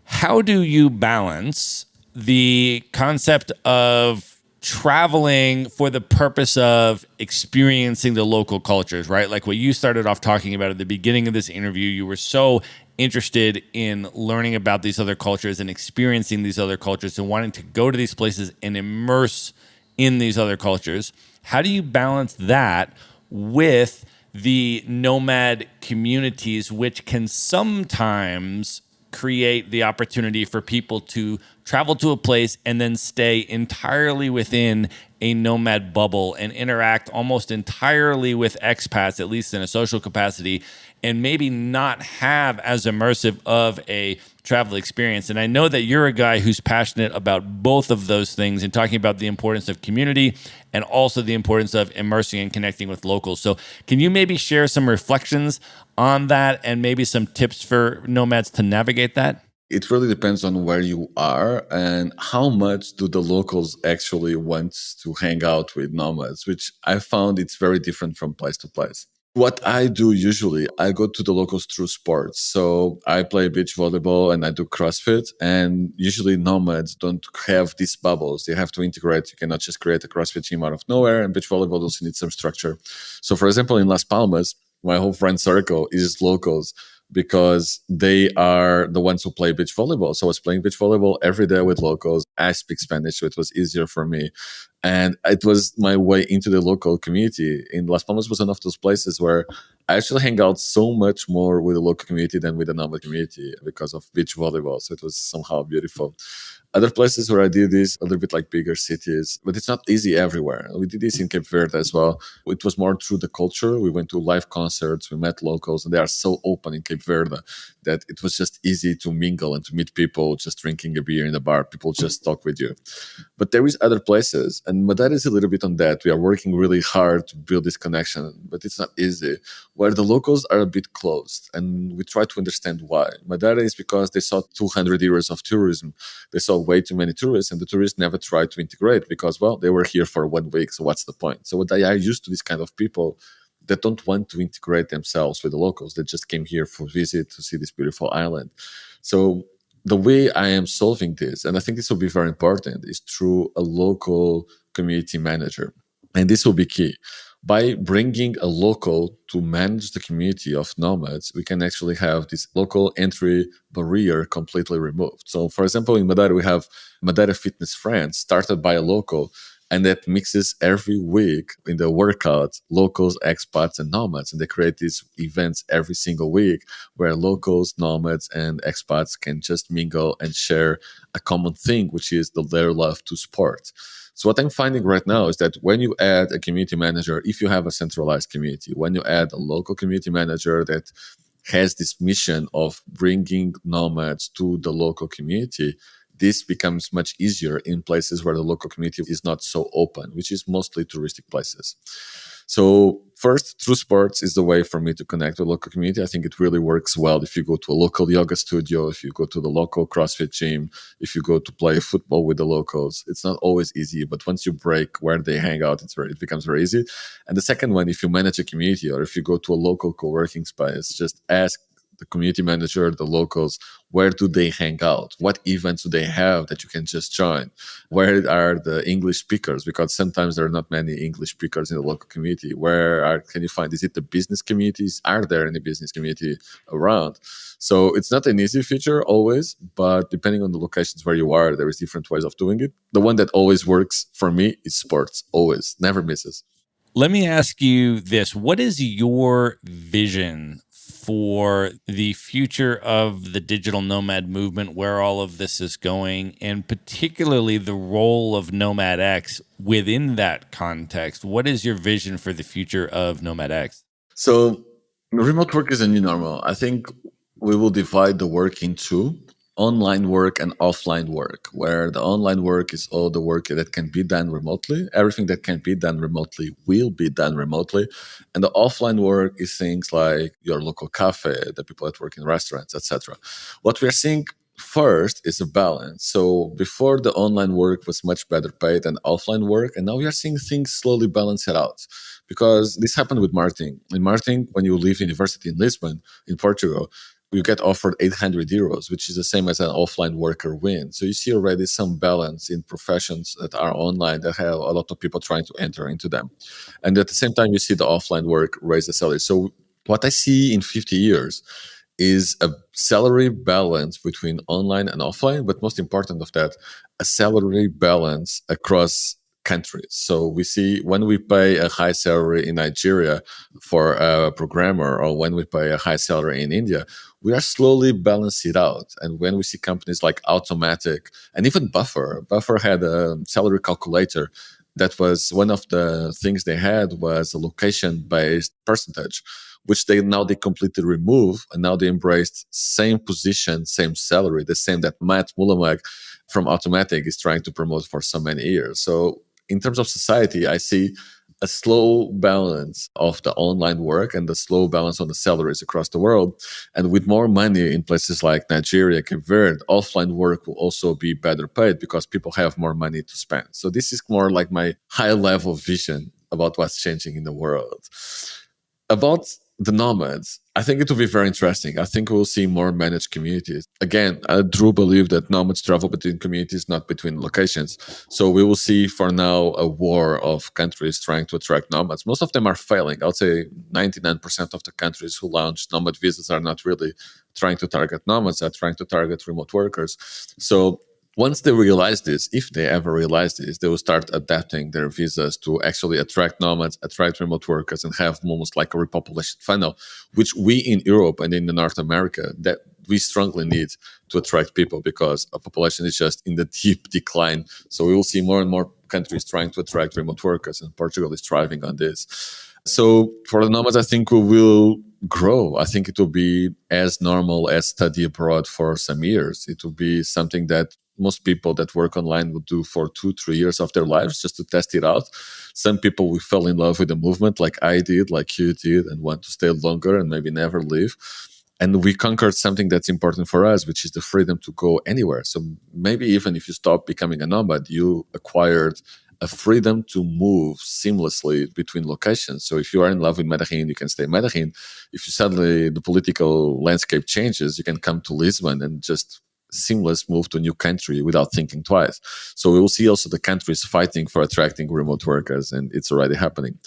How do you balance the concept of traveling for the purpose of experiencing the local cultures, right? Like what you started off talking about at the beginning of this interview, you were so interested in learning about these other cultures and experiencing these other cultures and wanting to go to these places and immerse in these other cultures. How do you balance that with the nomad communities, which can sometimes create the opportunity for people to travel to a place and then stay entirely within a nomad bubble and interact almost entirely with expats, at least in a social capacity, and maybe not have as immersive of a travel experience? And I know that you're a guy who's passionate about both of those things and talking about the importance of community and also the importance of immersing and connecting with locals. So can you maybe share some reflections on that and maybe some tips for nomads to navigate that? It really depends on where you are and how much do the locals actually want to hang out with nomads, which I found it's very different from place to place. What I do usually, I go to the locals through sports. So I play beach volleyball and I do CrossFit. And usually nomads don't have these bubbles. They have to integrate. You cannot just create a CrossFit team out of nowhere. And beach volleyball also needs some structure. So for example, in Las Palmas, my whole friend circle is locals because they are the ones who play beach volleyball. So I was playing beach volleyball every day with locals. I speak Spanish, so it was easier for me. And it was my way into the local community. In Las Palmas was one of those places where I actually hang out so much more with the local community than with the nomad community because of beach volleyball. So it was somehow beautiful. Other places where I did this, a little bit like bigger cities, but it's not easy everywhere. We did this in Cape Verde as well. It was more through the culture. We went to live concerts, we met locals, and they are so open in Cape Verde that it was just easy to mingle and to meet people just drinking a beer in the bar. People just talk with you. But there is other places, and Madeira is a little bit on that. We are working really hard to build this connection, but it's not easy, where the locals are a bit closed, and we try to understand why. Madeira is because they saw 200 years of tourism. They saw way too many tourists, and the tourists never tried to integrate because, well, they were here for 1 week, so what's the point? So they are used to this kind of people that don't want to integrate themselves with the locals. They just came here for visit to see this beautiful island. So the way I am solving this, and I think this will be very important, is through a local community manager. And this will be key. By bringing a local to manage the community of nomads, we can actually have this local entry barrier completely removed. So, for example, in Madeira, we have Madeira Fitness Friends, started by a local, and that mixes every week in the workout locals, expats, and nomads. And they create these events every single week where locals, nomads, and expats can just mingle and share a common thing, which is their love to sport. So what I'm finding right now is that when you add a community manager, if you have a centralized community, when you add a local community manager that has this mission of bringing nomads to the local community, this becomes much easier in places where the local community is not so open, which is mostly touristic places. So first, through sports is the way for me to connect with the local community. I think it really works well if you go to a local yoga studio, if you go to the local CrossFit gym, if you go to play football with the locals. It's not always easy, but once you break where they hang out, it becomes very easy. And the second one, if you manage a community or if you go to a local co-working space, just ask the community manager, the locals, where do they hang out? What events do they have that you can just join? Where are the English speakers? Because sometimes there are not many English speakers in the local community. Can you find, is it the business communities? Are there any business community around? So it's not an easy feature always, but depending on the locations where you are, there is different ways of doing it. The one that always works for me is sports, always, never misses. Let me ask you this. What is your vision for the future of the digital nomad movement, where all of this is going, and particularly the role of Nomad X within that context? What is your vision for the future of Nomad X? So remote work is a new normal. I think we will divide the work into online work and offline work, where the online work is all the work that can be done remotely. Everything that can be done remotely will be done remotely. And the offline work is things like your local cafe, the people that work in restaurants, etc. What we are seeing first is a balance. So before, the online work was much better paid than offline work, and now we are seeing things slowly balance it out. Because this happened with marketing. In marketing, when you leave university in Lisbon, in Portugal, you get offered 800 euros, which is the same as an offline worker win. So you see already some balance in professions that are online that have a lot of people trying to enter into them. And at the same time, you see the offline work raise the salary. So what I see in 50 years is a salary balance between online and offline, but most important of that, a salary balance across countries. So we see when we pay a high salary in Nigeria for a programmer, or when we pay a high salary in India, we are slowly balancing it out. And when we see companies like Automatic and even Buffer had a salary calculator that was one of the things they had was a location-based percentage, which they completely remove, and now they embraced same position, same salary, the same that Matt Mullenweg from Automatic is trying to promote for so many years. So in terms of society, I see a slow balance of the online work and the slow balance on the salaries across the world. And with more money in places like Nigeria, Cape Verde, offline work will also be better paid because people have more money to spend. So this is more like my high level vision about what's changing in the world. About the nomads, I think it will be very interesting. I think we'll see more managed communities. Again, I do believe that nomads travel between communities, not between locations. So we will see for now a war of countries trying to attract nomads. Most of them are failing. I would say 99% of the countries who launch nomad visas are not really trying to target nomads, are trying to target remote workers. So once they realize this, if they ever realize this, they will start adapting their visas to actually attract nomads, attract remote workers, and have almost like a repopulation funnel, which we in Europe and in the North America, that we strongly need to attract people because a population is just in the deep decline. So we will see more and more countries trying to attract remote workers, and Portugal is thriving on this. So for the nomads, I think we will grow. I think it will be as normal as study abroad for some years. It will be something that most people that work online will do for 2-3 years of their lives just to test it out. Some people will fall in love with the movement like I did, like you did, and want to stay longer and maybe never leave. And we conquered something that's important for us, which is the freedom to go anywhere. So maybe even if you stop becoming a nomad, you acquired a freedom to move seamlessly between locations. So if you are in love with Medellin, you can stay in Medellin. If you suddenly the political landscape changes, you can come to Lisbon and just seamless move to a new country without thinking twice. So we will see also the countries fighting for attracting remote workers, and it's already happening.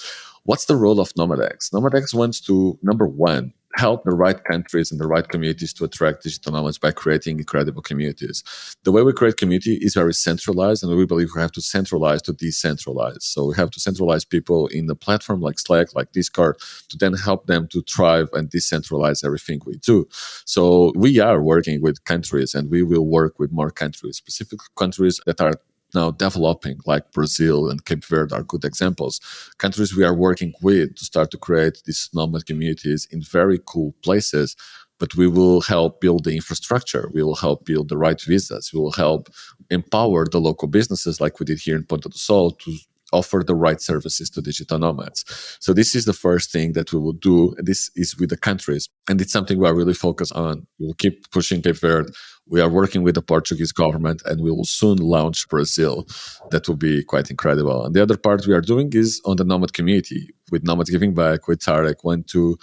what's the role of Nomad X? Nomad X wants to, number one, help the right countries and the right communities to attract digital nomads by creating incredible communities. The way we create community is very centralized, and we believe we have to centralize to decentralize. So we have to centralize people in the platform like Slack, like Discord, to then help them to thrive and decentralize everything we do. So we are working with countries, and we will work with more countries, specific countries that are now developing, like Brazil and Cape Verde are good examples. Countries we are working with to start to create these nomad communities in very cool places. But we will help build the infrastructure. We will help build the right visas. We will help empower the local businesses like we did here in Ponta do Sol to offer the right services to digital nomads. So this is the first thing that we will do. This is with the countries. And it's something we are really focused on. We will keep pushing Cape Verde. We are working with the Portuguese government, and we will soon launch Brazil. That will be quite incredible. And the other part we are doing is on the nomad community. With Nomads Giving Back, with Tarek, want to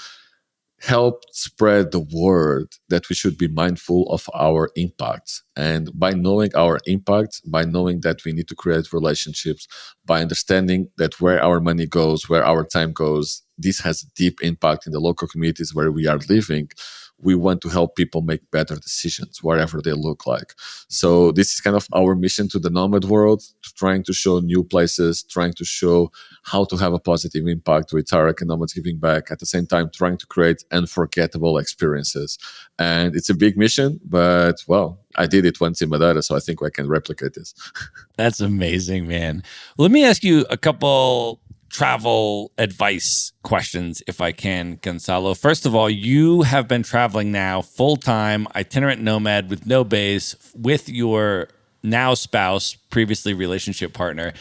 help spread the word that we should be mindful of our impact. And by knowing our impact, by knowing that we need to create relationships, by understanding that where our money goes, where our time goes, this has a deep impact in the local communities where we are living. We want to help people make better decisions, wherever they look like. So this is kind of our mission to the nomad world, trying to show new places, trying to show how to have a positive impact with Tarek and Nomads Giving Back, at the same time trying to create unforgettable experiences. And it's a big mission, but well, I did it once in Madeira, so I think I can replicate this. That's amazing, man. Let me ask you a couple travel advice questions, if I can, Gonçalo. First of all, you have been traveling now full-time, itinerant nomad with no base, with your now spouse, previously relationship partner.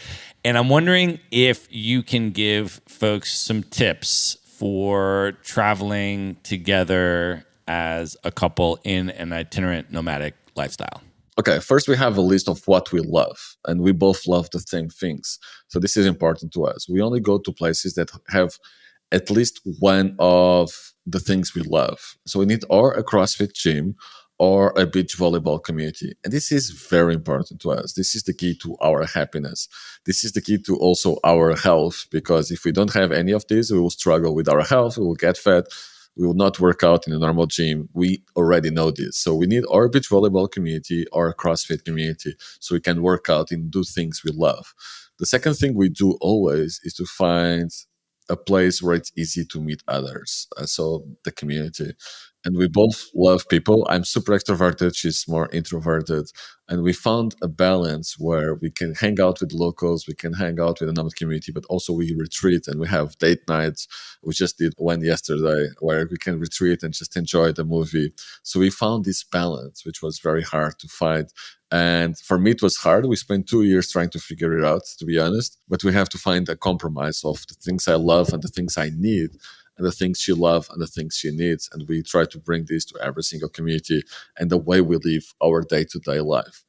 And I'm wondering if you can give folks some tips for traveling together as a couple in an itinerant nomadic lifestyle. Okay, first we have a list of what we love, and we both love the same things. So this is important to us. We only go to places that have at least one of the things we love. So we need or a CrossFit gym or a beach volleyball community. And this is very important to us. This is the key to our happiness. This is the key to also our health, because if we don't have any of these, we will struggle with our health, we will get fat, we will not work out in a normal gym. We already know this. So we need our beach volleyball community or a CrossFit community so we can work out and do things we love. The second thing we do always is to find a place where it's easy to meet others. So the community. And we both love people. I'm super extroverted. She's more introverted. And we found a balance where we can hang out with locals, we can hang out with another community, but also we retreat and we have date nights. We just did one yesterday where we can retreat and just enjoy the movie. So we found this balance, which was very hard to find. And for me, it was hard. We spent 2 years trying to figure it out, to be honest. But we have to find a compromise of the things I love and the things I need, and the things she loves and the things she needs. And we try to bring this to every single community and the way we live our day-to-day life.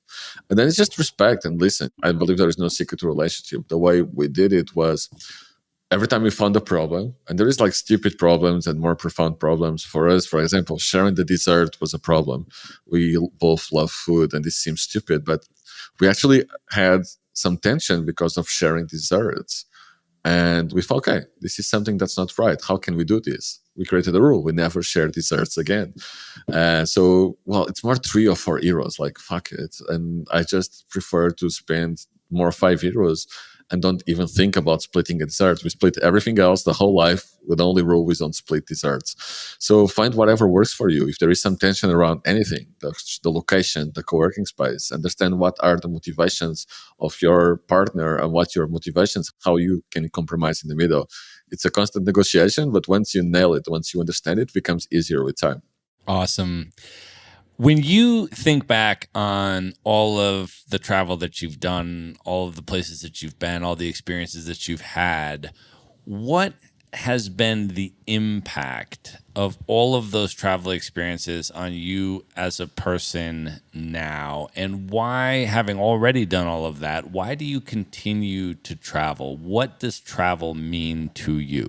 And then it's just respect and listen. I believe there is no secret to relationship. The way we did it was every time we found a problem, and there is like stupid problems and more profound problems for us. For example, sharing the dessert was a problem. We both love food, and this seems stupid, but we actually had some tension because of sharing desserts. And we thought, okay, this is something that's not right. How can we do this? We created a rule. We never share desserts again. So, well, it's more 3 or 4 euros, like, fuck it. And I just prefer to spend more 5 euros and don't even think about splitting a dessert. We split everything else the whole life. With the only rule, we don't split desserts. So find whatever works for you. If there is some tension around anything, the location, the co-working space, understand what are the motivations of your partner and what your motivations, how you can compromise in the middle. It's a constant negotiation, but once you nail it, once you understand it, it becomes easier with time. Awesome. When you think back on all of the travel that you've done, all of the places that you've been, all the experiences that you've had, what has been the impact of all of those travel experiences on you as a person now? And why, having already done all of that, why do you continue to travel? What does travel mean to you?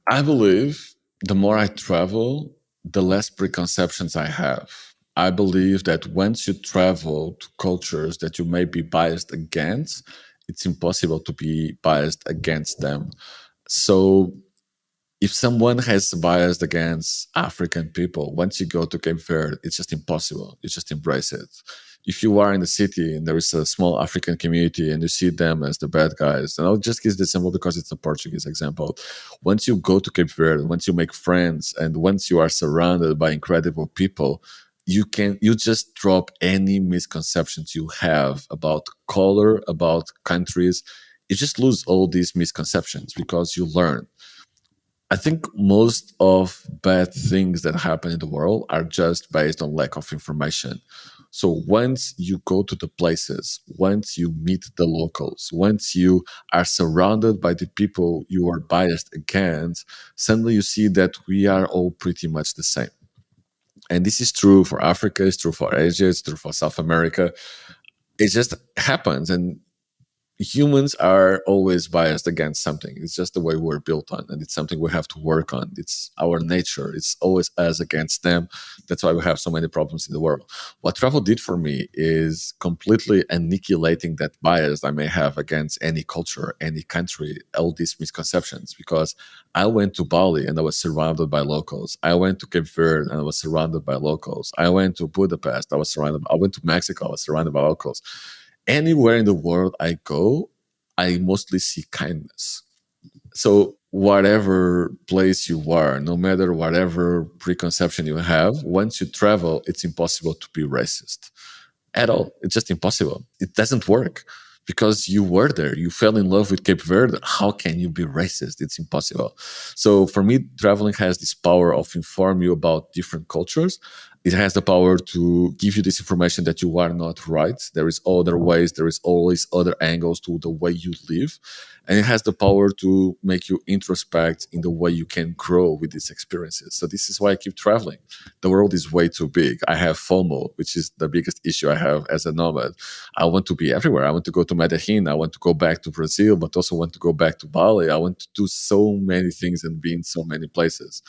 I believe the more I travel, the less preconceptions I have. I believe that once you travel to cultures that you may be biased against, it's impossible to be biased against them. So if someone has bias against African people, once you go to Cape Verde, it's just impossible. You just embrace it. If you are in the city and there is a small African community and you see them as the bad guys, and I'll just give this example because it's a Portuguese example. Once you go to Cape Verde, once you make friends, and once you are surrounded by incredible people, you just drop any misconceptions you have about color, about countries. You just lose all these misconceptions because you learn. I think most of bad things that happen in the world are just based on lack of information. So once you go to the places, once you meet the locals, once you are surrounded by the people you are biased against, suddenly you see that we are all pretty much the same. And this is true for Africa, it's true for Asia, it's true for South America. It just happens. And humans are always biased against something. It's just the way we're built on, and it's something we have to work on. It's our nature. It's always us against them. That's why we have so many problems in the world. What travel did for me is completely annihilating that bias I may have against any culture, any country, all these misconceptions. Because I went to Bali and I was surrounded by locals. I went to Cape Verde and I was surrounded by locals. I went to Budapest. I went to Mexico. I was surrounded by locals. Anywhere in the world I go, I mostly see kindness. So whatever place you are, no matter whatever preconception you have, once you travel, it's impossible to be racist at all. It's just impossible. It doesn't work because you were there. You fell in love with Cape Verde. How can you be racist? It's impossible. So for me, traveling has this power of inform you about different cultures. It has the power to give you this information that you are not right. There is other ways. There is always other angles to the way you live. And it has the power to make you introspect in the way you can grow with these experiences. So this is why I keep traveling. The world is way too big. I have FOMO, which is the biggest issue I have as a nomad. I want to be everywhere. I want to go to Madeira. I want to go back to Brazil, but also want to go back to Bali. I want to do so many things and be in so many places.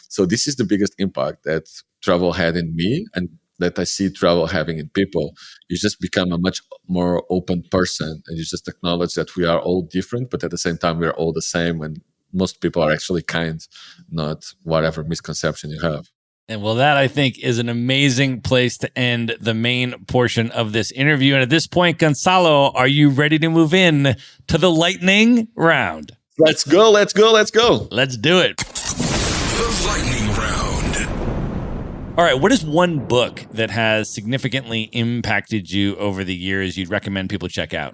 So this is the biggest impact that travel had in me and that I see travel having in people. You just become a much more open person and you just acknowledge that we are all different, but at the same time, we are all the same. And most people are actually kind, not whatever misconception you have. And well, that I think is an amazing place to end the main portion of this interview. And at this point, Gonçalo, are you ready to move in to the lightning round? Let's go. Let's do it. The lightning round. All right. What is one book that has significantly impacted you over the years you'd recommend people check out?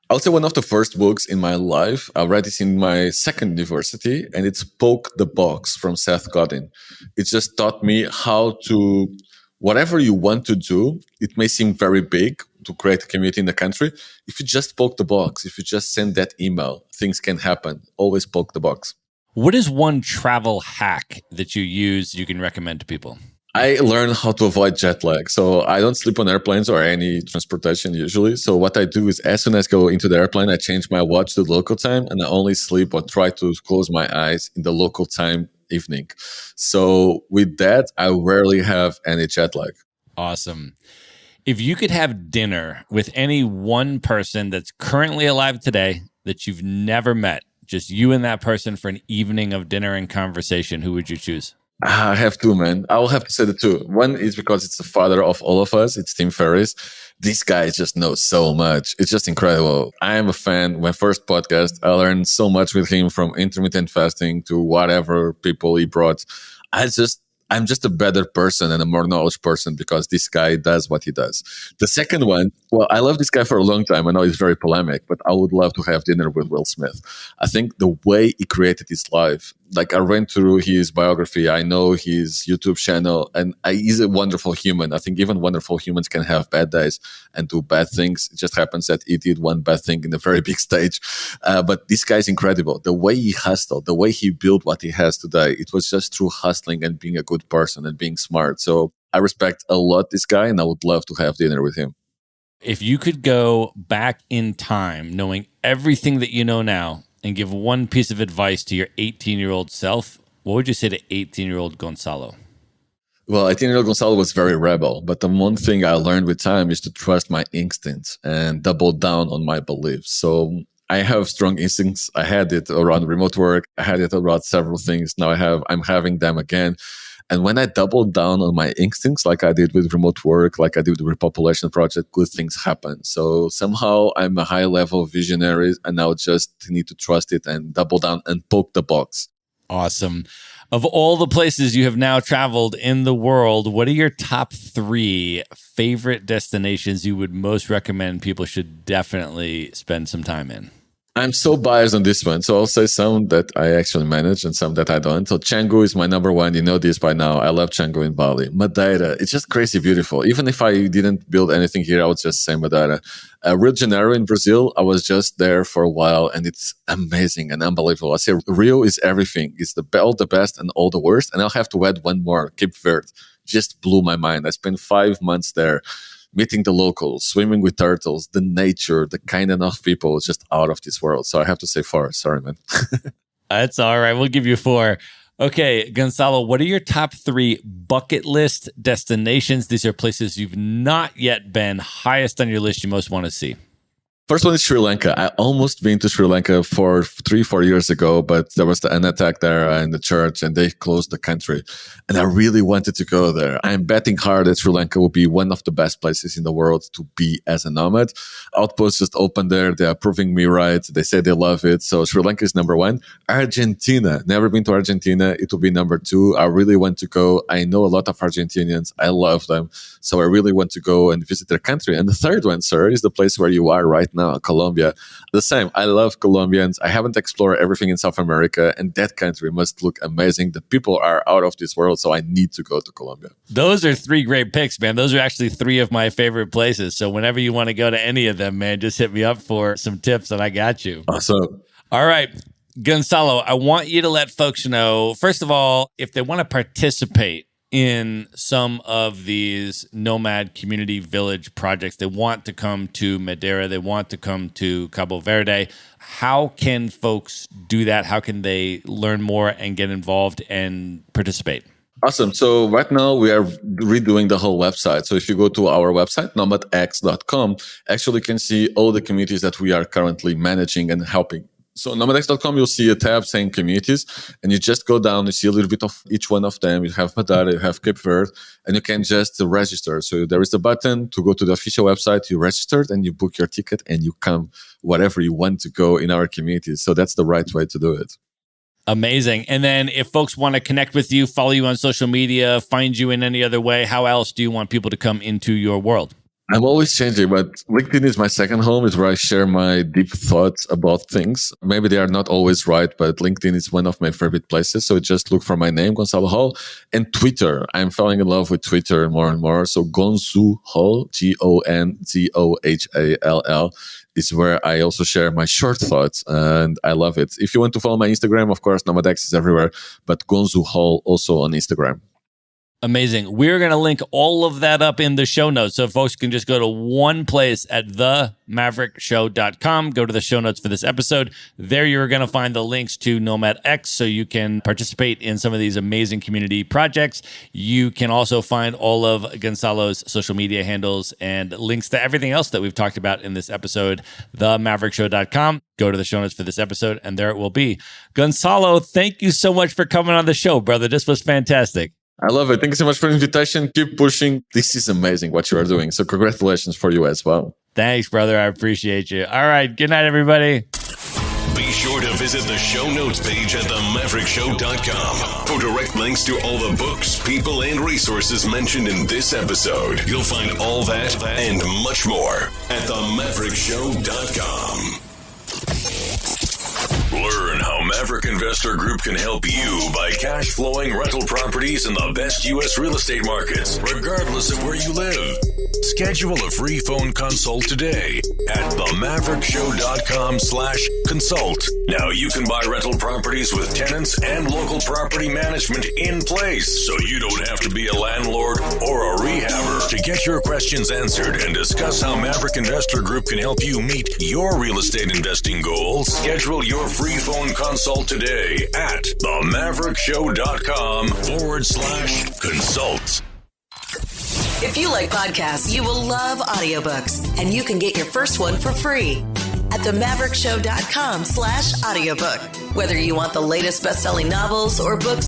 I would say one of the first books in my life. I read it in my second university, and it's Poke the Box from Seth Godin. It just taught me how to, whatever you want to do, it may seem very big to create a community in the country. If you just poke the box, if you just send that email, things can happen. Always poke the box. What is one travel hack that you use you can recommend to people? I learned how to avoid jet lag. So I don't sleep on airplanes or any transportation usually. So what I do is as soon as I go into the airplane, I change my watch to local time and I only sleep or try to close my eyes in the local time evening. So with that, I rarely have any jet lag. Awesome. If you could have dinner with any one person that's currently alive today that you've never met, just you and that person for an evening of dinner and conversation, who would you choose? I have two, man. I will have to say the two. One is because it's the father of all of us. It's Tim Ferriss. This guy just knows so much. It's just incredible. I am a fan. My first podcast, I learned so much with him, from intermittent fasting to whatever people he brought. I'm just a better person and a more knowledge person because this guy does what he does. The second one, well, I love this guy for a long time. I know he's very polemic, but I would love to have dinner with Will Smith. I think the way he created his life, like I went through his biography, I know his YouTube channel, and he's a wonderful human. I think even wonderful humans can have bad days and do bad things. It just happens that he did one bad thing in a very big stage. But this guy's incredible. The way he hustled, the way he built what he has today, it was just through hustling and being a good person and being smart. So I respect a lot this guy, and I would love to have dinner with him. If you could go back in time, knowing everything that you know now, and give one piece of advice to your 18-year-old self, what would you say to 18-year-old Gonçalo? Well, 18-year-old Gonçalo was very rebel, but the one thing I learned with time is to trust my instincts and double down on my beliefs. So I have strong instincts. I had it around remote work. I had it around several things. Now I'm having them again. And when I doubled down on my instincts, like I did with remote work, like I did with Repopulation Project, good things happen. So somehow I'm a high level visionary and now just need to trust it and double down and poke the box. Awesome. Of all the places you have now traveled in the world, what are your top 3 favorite destinations you would most recommend people should definitely spend some time in? I'm so biased on this one. So I'll say some that I actually manage and some that I don't. So Canggu is my number one. You know this by now. I love Canggu in Bali. Madeira, it's just crazy beautiful. Even if I didn't build anything here, I would just say Madeira. Rio de Janeiro in Brazil, I was just there for a while and it's amazing and unbelievable. I say Rio is everything. It's all the best and all the worst. And I'll have to add one more, Cape Verde. Just blew my mind. I spent 5 months there. Meeting the locals, swimming with turtles, the nature, the kind enough people, just out of this world. So I have to say 4. Sorry, man. That's all right. We'll give you 4. Okay, Gonçalo, what are your top 3 bucket list destinations? These are places you've not yet been, highest on your list you most want to see. First one is Sri Lanka. I almost been to Sri Lanka 3-4 years ago, but there was an attack there in the church and they closed the country. And I really wanted to go there. I'm betting hard that Sri Lanka will be one of the best places in the world to be as a nomad. Outpost just opened there. They are proving me right. They say they love it. So Sri Lanka is number 1. Argentina. Never been to Argentina. It will be number 2. I really want to go. I know a lot of Argentinians. I love them. So I really want to go and visit their country. And the third one, sir, is the place where you are right now, Colombia. The same. I love Colombians. I haven't explored everything in South America, and that country must look amazing. The people are out of this world, so I need to go to Colombia. Those are 3 great picks, man. Those are actually 3 of my favorite places. So whenever you want to go to any of them, man, just hit me up for some tips and I got you. Awesome. All right. Gonçalo, I want you to let folks know, first of all, if they want to participate in some of these nomad community village projects, they want to come to Madeira, they want to come to Cabo Verde. How can folks do that? How can they learn more and get involved and participate? Awesome. So right now we are redoing the whole website. So if you go to our website, nomadx.com, actually you can see all the communities that we are currently managing and helping. So nomadx.com, you'll see a tab saying communities, and you just go down, you see a little bit of each one of them. You have Madeira, you have Cape Verde, and you can just register. So there is a button to go to the official website, you register, and you book your ticket, and you come wherever you want to go in our communities. So that's the right way to do it. Amazing. And then if folks want to connect with you, follow you on social media, find you in any other way, how else do you want people to come into your world? I'm always changing, but LinkedIn is my second home. It's where I share my deep thoughts about things. Maybe they are not always right, but LinkedIn is one of my favorite places. So just look for my name, Gonçalo Hall. And Twitter. I'm falling in love with Twitter more and more. So Gonzu Hall, Gonzohall, is where I also share my short thoughts, and I love it. If you want to follow my Instagram, of course, Nomad X is everywhere, but Gonzu Hall also on Instagram. Amazing. We're going to link all of that up in the show notes. So folks can just go to one place at themaverickshow.com. Go to the show notes for this episode. There you're going to find the links to Nomad X so you can participate in some of these amazing community projects. You can also find all of Gonçalo's social media handles and links to everything else that we've talked about in this episode, themaverickshow.com. Go to the show notes for this episode, and there it will be. Gonçalo, thank you so much for coming on the show, brother. This was fantastic. I love it. Thank you so much for the invitation. Keep pushing. This is amazing what you are doing. So congratulations for you as well. Thanks, brother. I appreciate you. All right. Good night, everybody. Be sure to visit the show notes page at themaverickshow.com for direct links to all the books, people, and resources mentioned in this episode. You'll find all that and much more at themaverickshow.com. Learn how Maverick Investor Group can help you buy cash flowing rental properties in the best U.S. real estate markets, regardless of where you live. Schedule a free phone consult today at themaverickshow.com/consult. Now you can buy rental properties with tenants and local property management in place, so you don't have to be a landlord or a rehabber. To get your questions answered and discuss how Maverick Investor Group can help you meet your real estate investing goals, schedule your free phone consult today at themaverickshow.com/consult. If you like podcasts, you will love audiobooks, and you can get your first one for free at themaverickshow.com/audiobook. Whether you want the latest best-selling novels or books